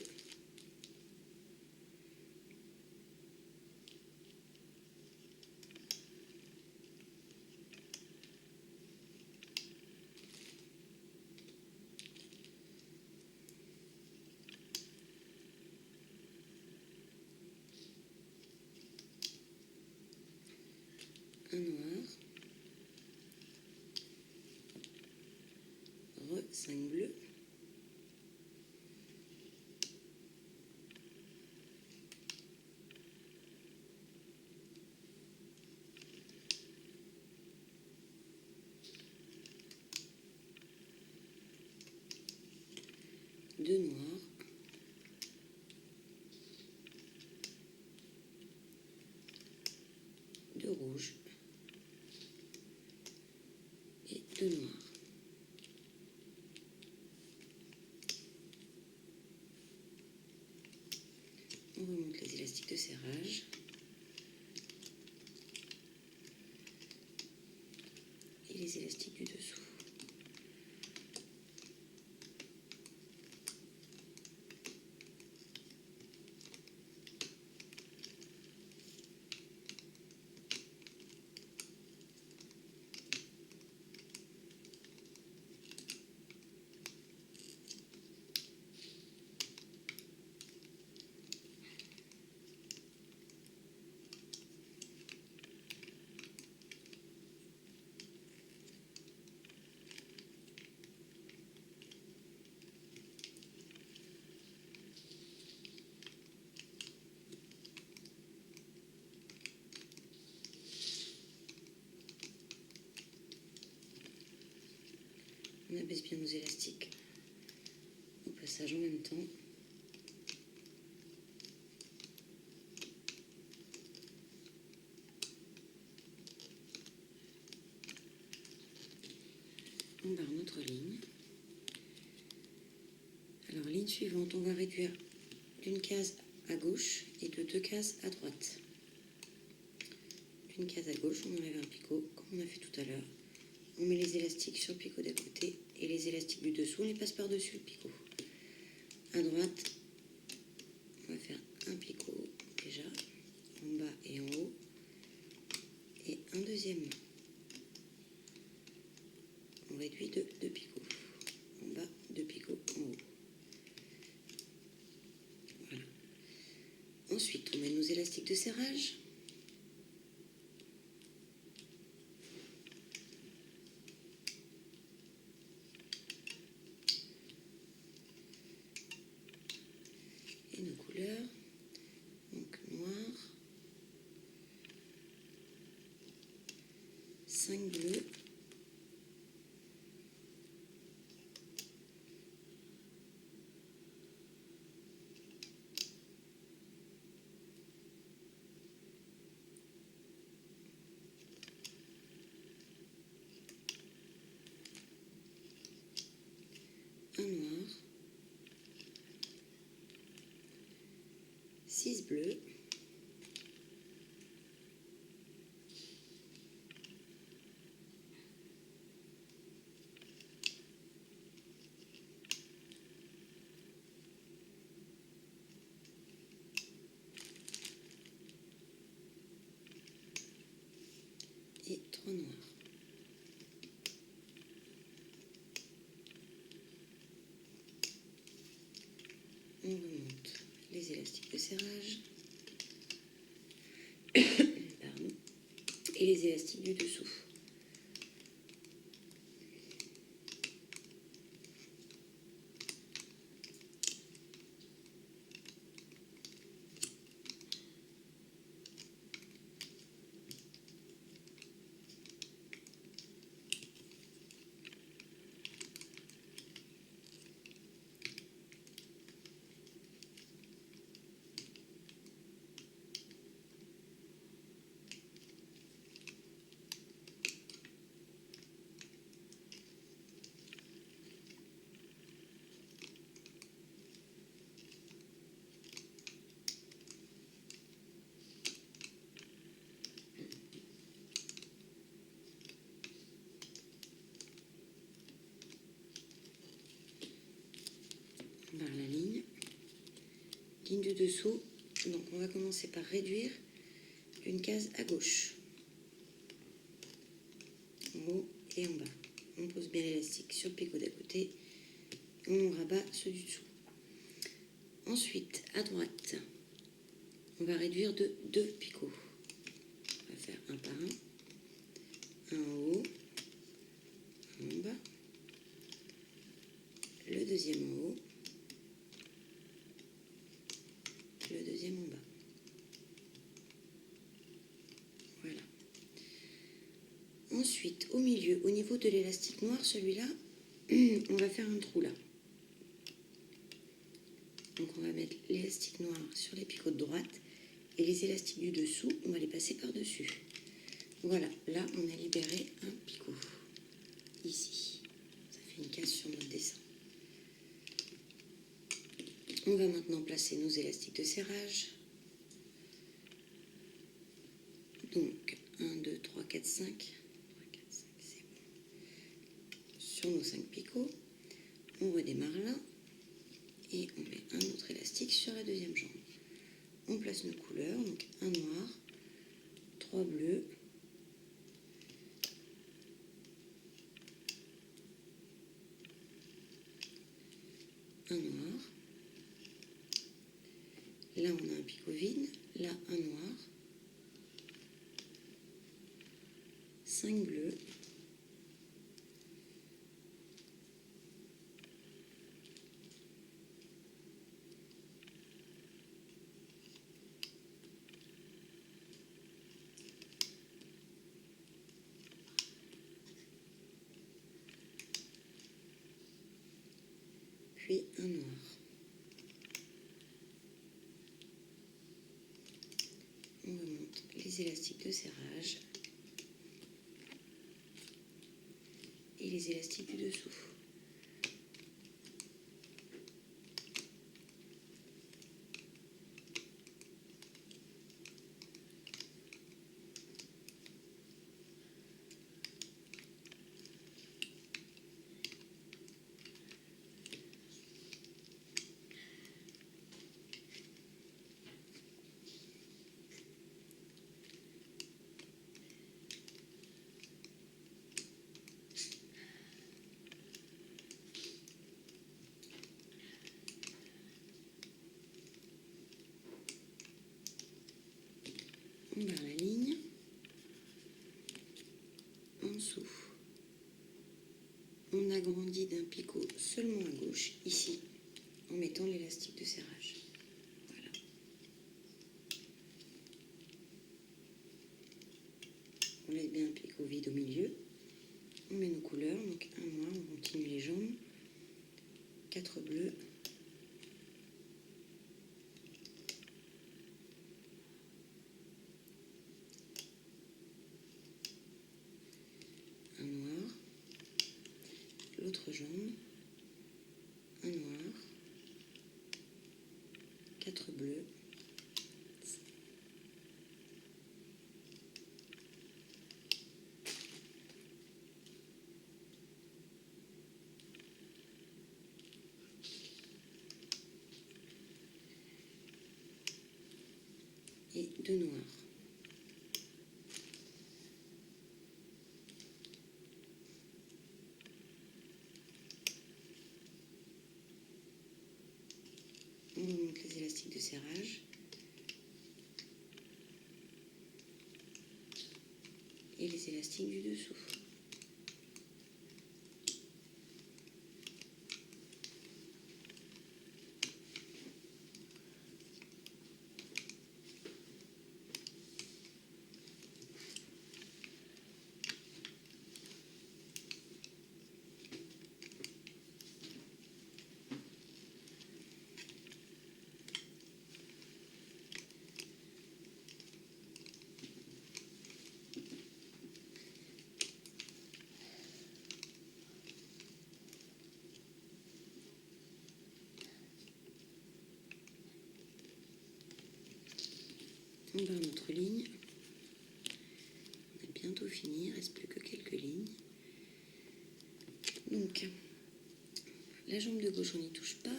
A: un noir, 5 bleus, deux noirs, deux rouges et deux noirs. On remonte les élastiques de serrage. Et les élastiques du dessous. On abaisse bien nos élastiques au passage en même temps. On barre notre ligne. Alors, ligne suivante, on va réduire d'une case à gauche et de 2 cases à droite. D'une case à gauche, on enlève un picot, comme on a fait tout à l'heure. On met les élastiques sur le picot d'à côté et les élastiques du dessous, on les passe par-dessus le picot. À droite, on va faire un picot déjà, en bas et en haut, et un deuxième. On réduit de 2 picots. En bas, 2 picots en haut. Voilà. Ensuite, on met nos élastiques de serrage. Et nos couleurs. Donc noir, 5 bleus, un noir, 6 bleus, et 3 noirs. On remonte les élastiques de serrage. Pardon. et les élastiques du dessous. On barre la ligne du dessous. Donc on va commencer par réduire une case à gauche, en haut et en bas. On pose bien l'élastique sur le picot d'à côté et on rabat ceux du dessous. Ensuite, à droite, on va réduire de 2 picots. On va faire un par un en haut, un en bas, le deuxième en haut, le deuxième en bas. Voilà. Ensuite, au milieu, au niveau de l'élastique noir, celui-là, on va faire un trou là. Donc on va mettre l'élastique noir sur les picots de droite et les élastiques du dessous, on va les passer par-dessus. Voilà, là on a libéré un picot. Ici, ça fait une case sur notre dessin. On va maintenant placer nos élastiques de serrage. Donc 1, 2, 3, 4, 5. 3, 4, 5, c'est bon. Sur nos 5 picots, on redémarre là. Et on met un autre élastique sur la deuxième jambe. On place nos couleurs, donc un noir, 3 bleus, un noir. Là on a un picot vide, là un noir, 5 bleus, puis un noir. On remonte les élastiques de serrage et les élastiques du dessous. On barre la ligne. En dessous, on agrandit d'un picot seulement à gauche, ici, en mettant l'élastique de serrage. Voilà. On laisse bien un picot vide au milieu. On met nos couleurs, donc un noir, on continue les jambes, 4 bleus, un noir, l'autre jambe, un noir, 4 bleus, et 2 noirs. On remonte les élastiques de serrage. et les élastiques du dessous. On barre notre ligne. On a bientôt fini, il ne reste plus que quelques lignes. Donc, la jambe de gauche, on n'y touche pas.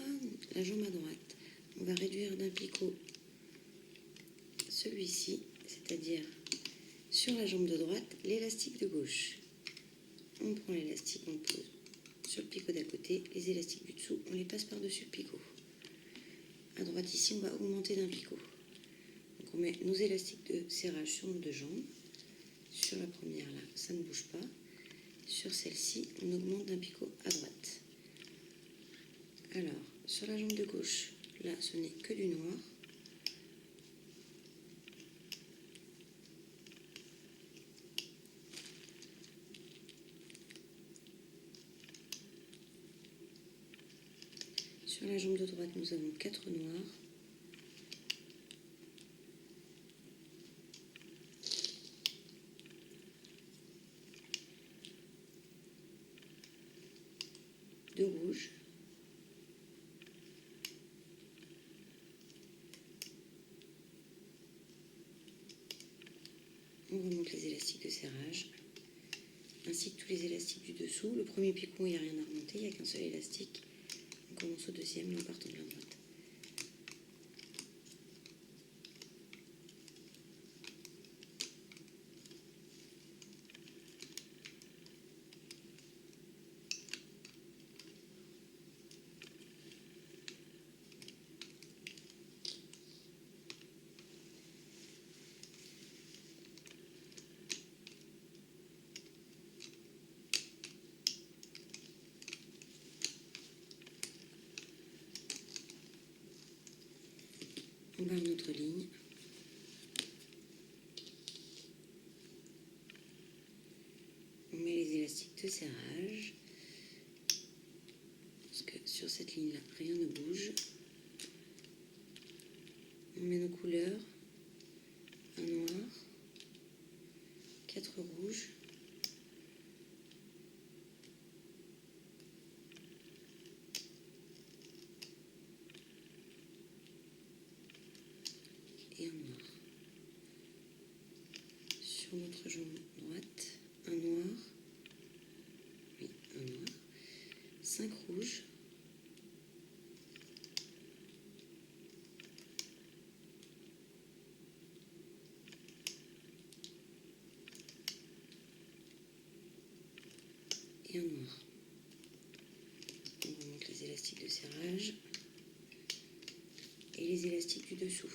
A: La jambe à droite, on va réduire d'un picot celui-ci, c'est-à-dire sur la jambe de droite, l'élastique de gauche. On prend l'élastique, on le pose sur le picot d'à côté. Les élastiques du dessous, on les passe par-dessus le picot. À droite, ici, on va augmenter d'un picot. Donc, on met nos élastiques de serrage sur nos deux jambes. Sur la première, là, ça ne bouge pas. Sur celle-ci, on augmente d'un picot à droite. Alors, sur la jambe de gauche, là, ce n'est que du noir. Sur la jambe de droite, nous avons 4 noirs. Deux rouges. On remonte les élastiques de serrage, ainsi que tous les élastiques du dessous. Le premier picot, il n'y a rien à remonter, il n'y a qu'un seul élastique. On commence au deuxième et on part de la droite. On barre notre ligne. On met les élastiques de serrage. Parce que sur cette ligne-là, rien ne bouge. On met nos couleurs. Un noir, 4 rouges, et un noir. Sur notre jambe droite, un noir, oui, un noir, 5 rouges, et un noir. On remonte les élastiques de serrage et les élastiques du dessous.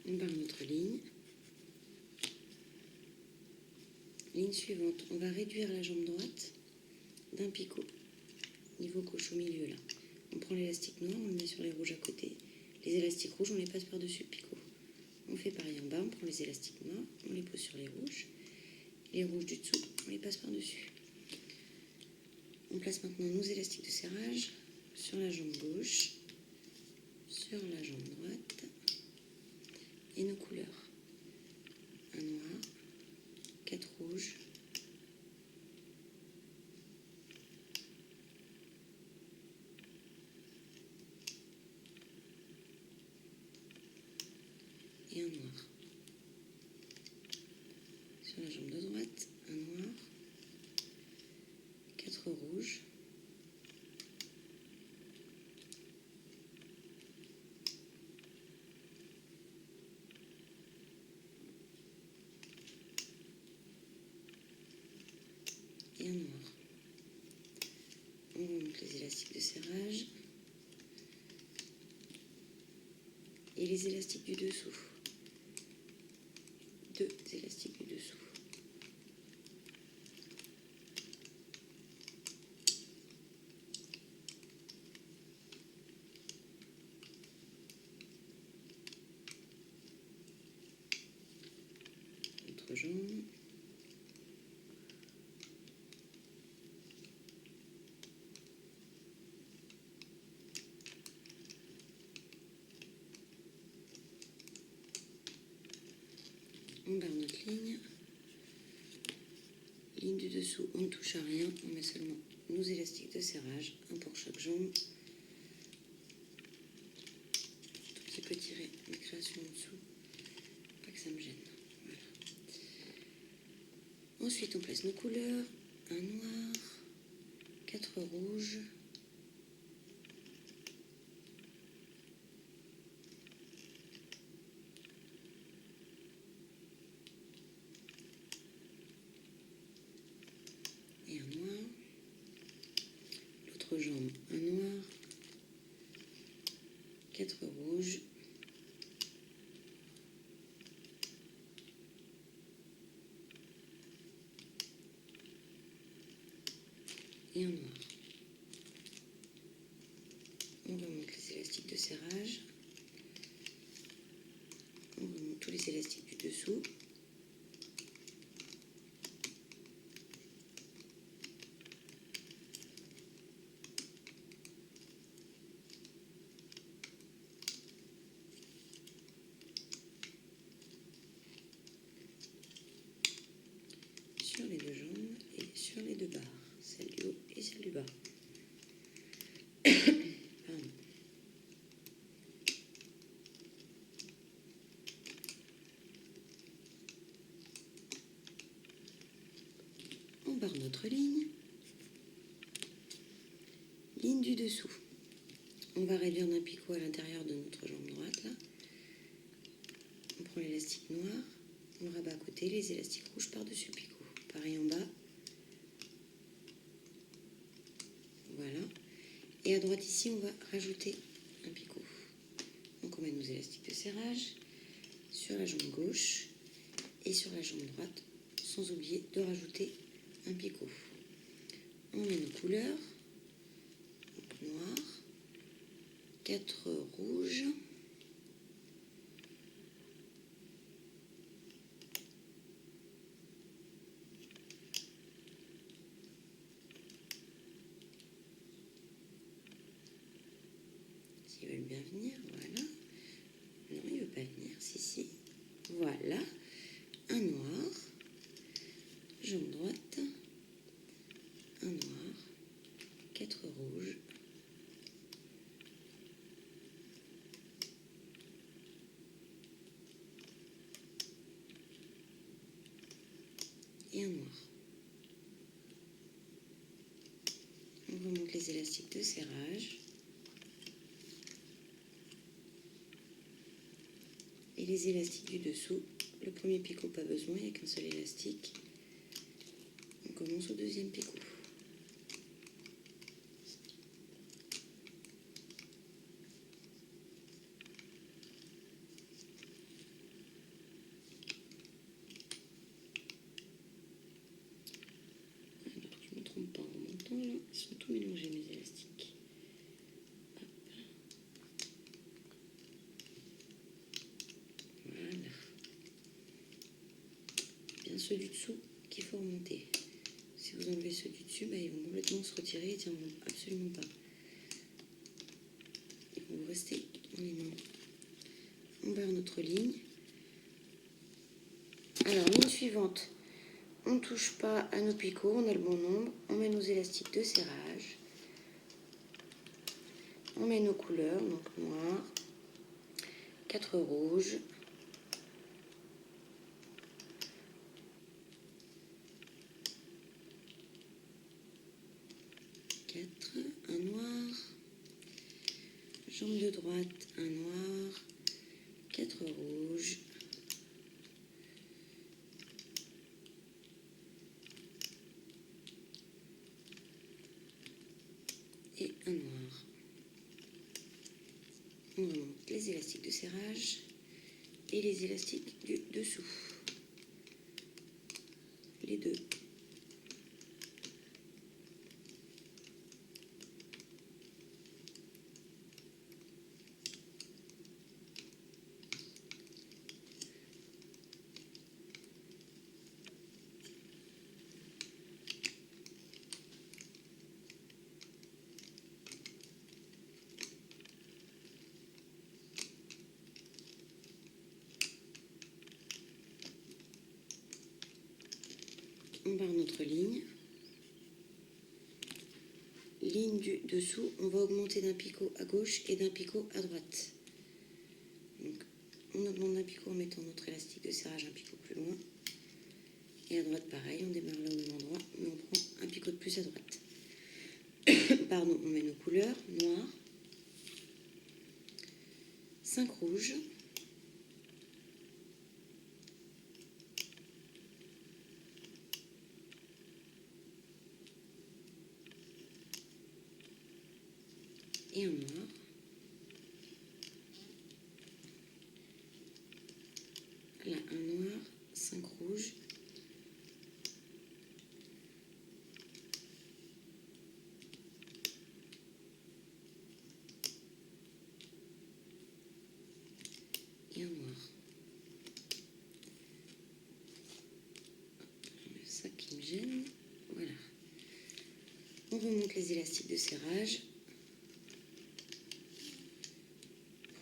A: On barre notre ligne. Ligne suivante, on va réduire la jambe droite d'un picot, niveau gauche au milieu là. On prend l'élastique noir, on le met sur les rouges à côté. Les élastiques rouges, on les passe par-dessus le picot. On fait pareil en bas, on prend les élastiques noirs, on les pose sur les rouges. Les rouges du dessous, on les passe par-dessus. On place maintenant nos élastiques de serrage sur la jambe gauche, sur la jambe droite et nos couleurs. Un noir, 4 rouges, et un noir. Sur la jambe de droite, un noir, 4 rouges, et un noir. On remonte les élastiques de serrage et les élastiques du dessous. 2 élastiques du dessous. Autre jambe. On barre notre ligne. Ligne du dessous, on ne touche à rien, on met seulement nos élastiques de serrage, un pour chaque jambe. Tout petit peu tirer mes créations en dessous, pas que ça me gêne. Voilà. Ensuite, on place nos couleurs, un noir, 4 rouges, et un noir. L'autre jambe, un noir, 4 rouges, et un noir. On remonte les élastiques de serrage. On remonte tous les élastiques du dessous. Sur les deux jambes et sur les deux barres, celle du haut et celle du bas. Pardon. On barre notre ligne, ligne du dessous. On va réduire d'un picot à l'intérieur de notre jambe droite là. On prend l'élastique noir, on rabat à côté les élastiques rouges par-dessus le picot. Pareil en bas. Voilà. Et à droite ici, on va rajouter un picot. Donc on met nos élastiques de serrage sur la jambe gauche et sur la jambe droite, sans oublier de rajouter un picot. On met nos couleurs. Donc noir, 4 rouges, s'ils veulent bien venir, voilà. Non, il ne veut pas venir, si. Voilà, un noir, jambe droite, un noir, 4 rouges, et un noir. On remonte les élastiques de serrage. Et les élastiques du dessous, le premier picot pas besoin, il n'y a qu'un seul élastique. On commence au deuxième picot. Alors, je ne me trompe pas en remontant là, ils sont tous mélangés mes élastiques. Hop. Voilà. Bien ceux du dessous qu'il faut remonter. Si vous enlevez ceux du dessus, ils vont complètement se retirer et ne tiendront absolument pas. Ils vont rester dans les mains. On barre notre ligne. Alors, ligne suivante. On ne touche pas à nos picots, on a le bon nombre. On met nos élastiques de serrage. On met nos couleurs, donc noir, 4 rouges, droite, un noir, 4 rouges, et un noir. On remonte les élastiques de serrage et les élastiques du dessous, les deux. On barre notre ligne. Ligne du dessous, on va augmenter d'un picot à gauche et d'un picot à droite. Donc, on augmente d'un picot en mettant notre élastique de serrage un picot plus loin. Et à droite, pareil, on démarre là au même endroit, mais on prend un picot de plus à droite. Pardon, on met nos couleurs, noir, 5 rouges, et un noir. Là, un noir, 5 rouges, et un noir. Ça qui me gêne, voilà. On remonte les élastiques de serrage.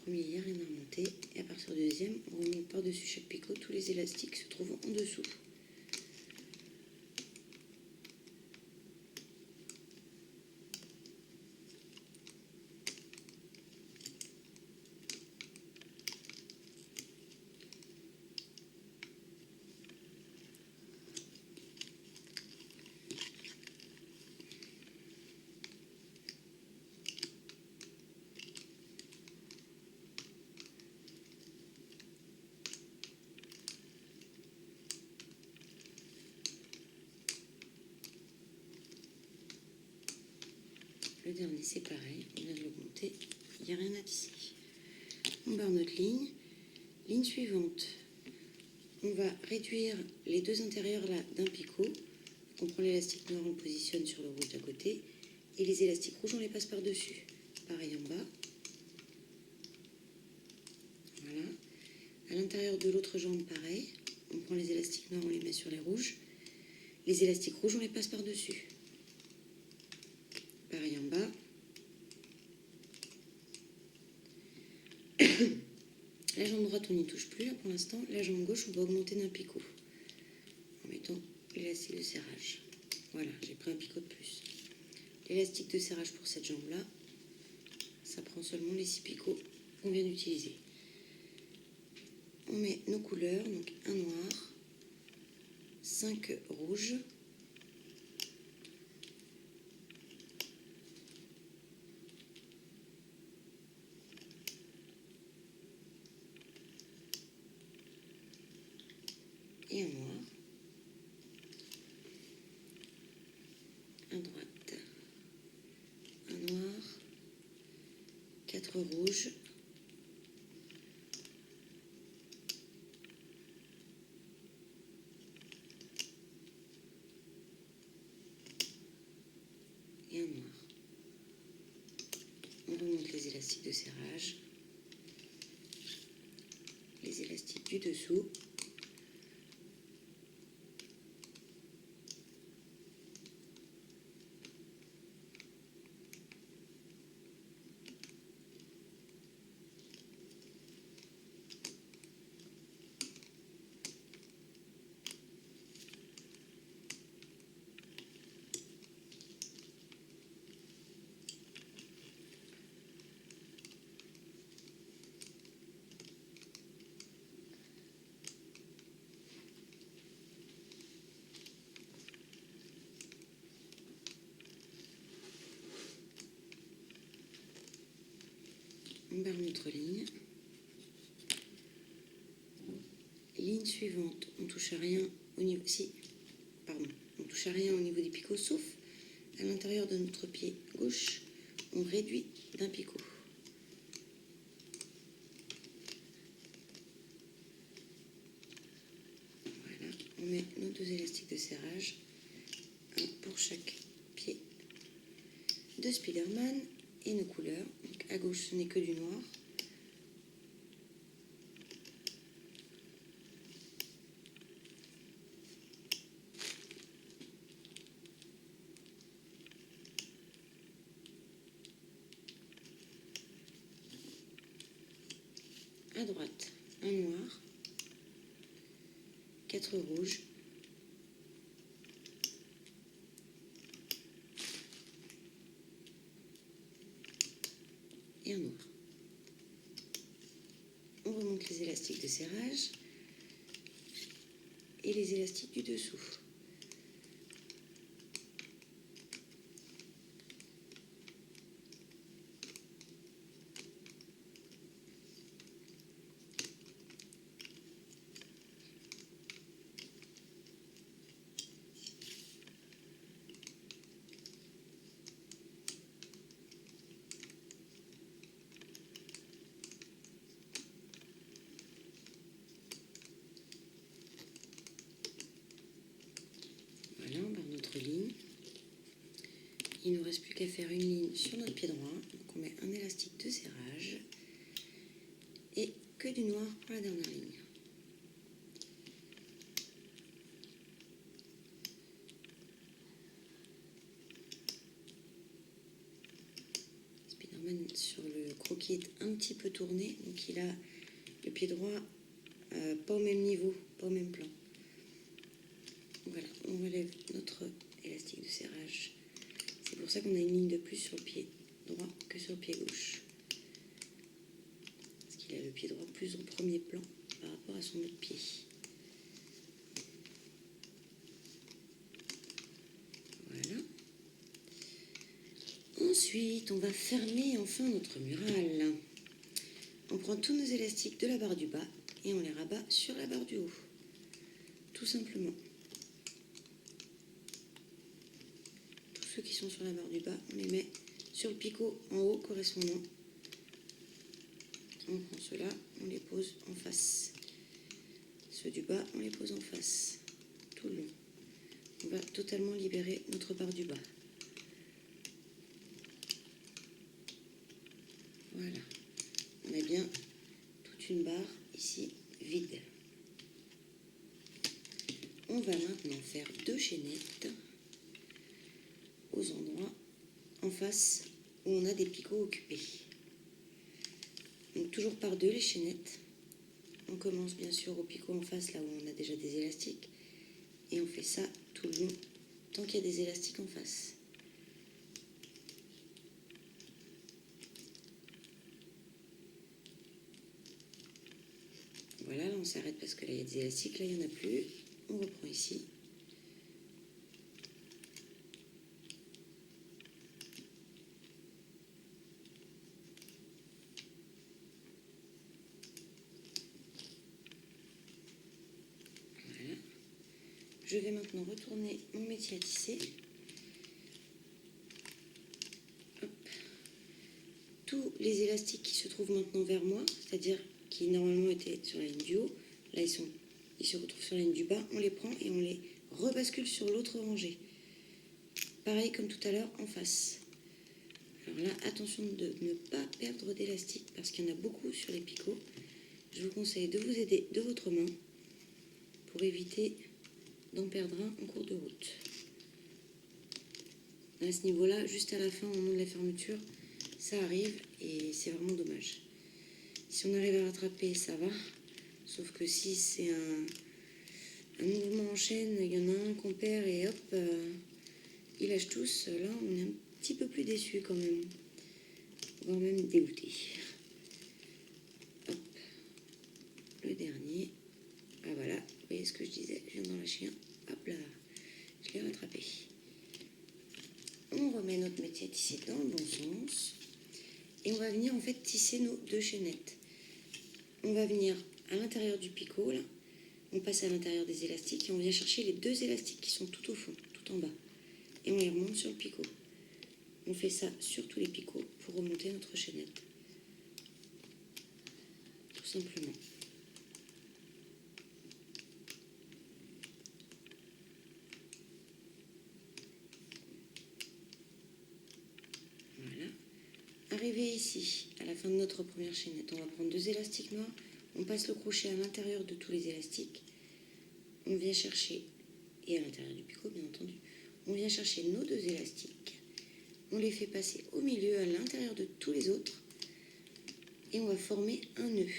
A: Premier, il n'y a rien à remonter. Et à partir du deuxième, on remonte par-dessus chaque picot tous les élastiques se trouvant en dessous. Le dernier, c'est pareil, on vient de l'augmenter, il n'y a rien à tisser. On barre notre ligne. Ligne suivante, on va réduire les deux intérieurs là d'un picot. On prend l'élastique noir, on le positionne sur le rouge d'à côté. Et les élastiques rouges, on les passe par-dessus. Pareil en bas. Voilà. À l'intérieur de l'autre jambe, pareil. On prend les élastiques noirs, on les met sur les rouges. Les élastiques rouges, on les passe par-dessus. Pareil en bas. La jambe droite, on n'y touche plus là, pour l'instant. La jambe gauche, on va augmenter d'un picot en mettant l'élastique de serrage. Voilà, j'ai pris un picot de plus. L'élastique de serrage pour cette jambe-là, ça prend seulement les 6 picots qu'on vient d'utiliser. On met nos couleurs, donc un noir, 5 rouges, et un noir. À droite, un noir, 4 rouges, et un noir. On remonte les élastiques de serrage, les élastiques du dessous. barre notre ligne. Ligne suivante, on touche à rien au niveau... on touche à rien au niveau des picots, sauf à l'intérieur de notre pied gauche, on réduit d'un picot. Voilà, on met nos 2 élastiques de serrage, un pour chaque pied de Spiderman et nos couleurs. Donc à gauche, ce n'est que du noir. À droite, un noir, 4 rouges, et un noir. On remonte les élastiques de serrage et les élastiques du dessous. Voilà, on barre notre ligne. Il ne nous reste plus qu'à faire une ligne sur notre pied droit. Donc on met un élastique de serrage et que du noir pour la dernière ligne. Spiderman sur le croquis est un petit peu tourné, donc il a le pied droit pas au même niveau, pas au même plan. Voilà, on relève notre élastique de serrage. C'est pour ça qu'on a une ligne de plus sur le pied droit que sur le pied gauche. Parce qu'il a le pied droit plus au premier plan par rapport à son autre pied. Voilà. Ensuite, on va fermer enfin notre mural. On prend tous nos élastiques de la barre du bas et on les rabat sur la barre du haut. Tout simplement. Ceux qui sont sur la barre du bas, on les met sur le picot en haut correspondant. On prend ceux-là, on les pose en face. Ceux du bas, on les pose en face, tout le long. On va totalement libérer notre barre du bas. Voilà. On a bien toute une barre ici vide. On va maintenant faire 2 chaînettes aux endroits en face où on a des picots occupés. Donc toujours par 2 les chaînettes. On commence bien sûr au picot en face, là où on a déjà des élastiques, et on fait ça tout le long tant qu'il y a des élastiques en face. Voilà, là on s'arrête parce que là il y a des élastiques, là il n'y en a plus. On reprend ici. Voilà. Je vais maintenant retourner mon métier à tisser. Hop. Tous les élastiques qui se trouvent maintenant vers moi, c'est-à-dire qui normalement étaient sur la ligne du haut, là ils se retrouvent sur la ligne du bas, on les prend et on les rebascule sur l'autre rangée. Pareil comme tout à l'heure en face. Alors là, attention de ne pas perdre d'élastique parce qu'il y en a beaucoup sur les picots. Je vous conseille de vous aider de votre main pour éviter d'en perdre un en cours de route. À ce niveau-là, juste à la fin, au moment de la fermeture, ça arrive et c'est vraiment dommage. Si on arrive à rattraper, ça va. Sauf que si c'est un mouvement en chaîne, il y en a un qu'on perd et hop, ils lâchent tous. Là, on est un petit peu plus déçu quand même. Voire même dégoûté. Hop. Le dernier. Ah voilà, vous voyez ce que je disais, je viens d'en lâcher un. Hop là, je l'ai rattrapé. On remet notre métier ici dans le bon sens. Et on va venir en fait tisser nos 2 chaînettes. On va venir à l'intérieur du picot, là. On passe à l'intérieur des élastiques et on vient chercher les 2 élastiques qui sont tout au fond, tout en bas. Et on les remonte sur le picot. On fait ça sur tous les picots pour remonter notre chaînette. Tout simplement. Voilà. Arrivé ici, à la fin de notre première chaînette, on va prendre 2 élastiques noirs. On passe le crochet à l'intérieur de tous les élastiques. On vient chercher, et à l'intérieur du picot bien entendu, on vient chercher nos 2 élastiques. On les fait passer au milieu, à l'intérieur de tous les autres. Et on va former un nœud.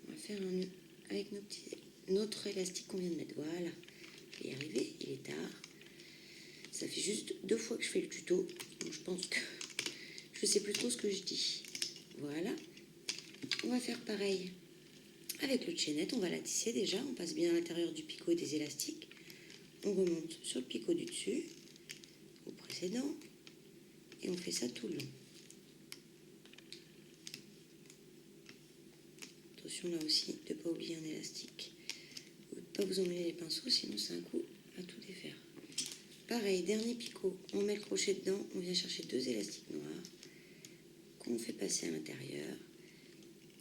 A: On va faire un nœud avec notre élastique qu'on vient de mettre. Voilà. Je vais y arriver, il est tard. Ça fait juste 2 fois que je fais le tuto. Donc je pense que je sais plus trop ce que je dis. Voilà. On va faire pareil avec l'autre chaînette. On va la tisser déjà. On passe bien à l'intérieur du picot et des élastiques. On remonte sur le picot du dessus, au précédent. Et on fait ça tout le long. Attention là aussi de ne pas oublier un élastique. Ou de ne pas vous emmêler les pinceaux, sinon c'est un coup à tout défaire. Pareil, dernier picot, on met le crochet dedans, on vient chercher 2 élastiques noirs qu'on fait passer à l'intérieur.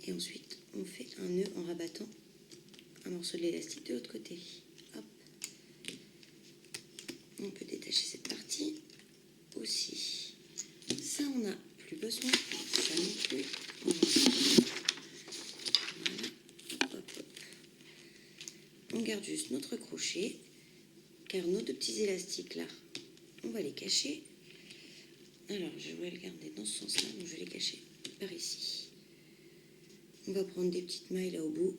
A: Et ensuite, on fait un nœud en rabattant un morceau de l'élastique de l'autre côté. Hop. On peut détacher cette partie aussi. Ça, on n'a plus besoin. Ça non plus. Voilà. Hop, hop. On garde juste notre crochet, car nos 2 petits élastiques là, on va les cacher. Alors, je vais le garder dans ce sens-là, donc je vais les cacher par ici. On va prendre des petites mailles là au bout.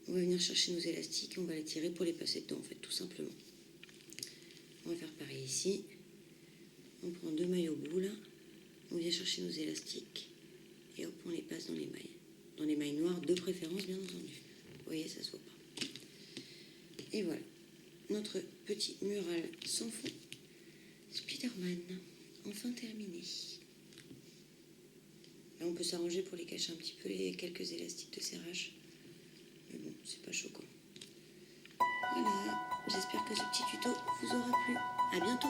A: On va venir chercher nos élastiques et on va les tirer pour les passer dedans, en fait, tout simplement. On va faire pareil ici. On prend 2 mailles au bout là. On vient chercher nos élastiques et hop, on les passe dans les mailles. Dans les mailles noires, de préférence, bien entendu. Vous voyez, ça se voit pas. Et voilà, notre petit mural sans fond Spider-Man, enfin terminé. Là, on peut s'arranger pour les cacher un petit peu, les quelques élastiques de serrage. Mais bon, c'est pas choquant. Voilà, j'espère que ce petit tuto vous aura plu. À bientôt.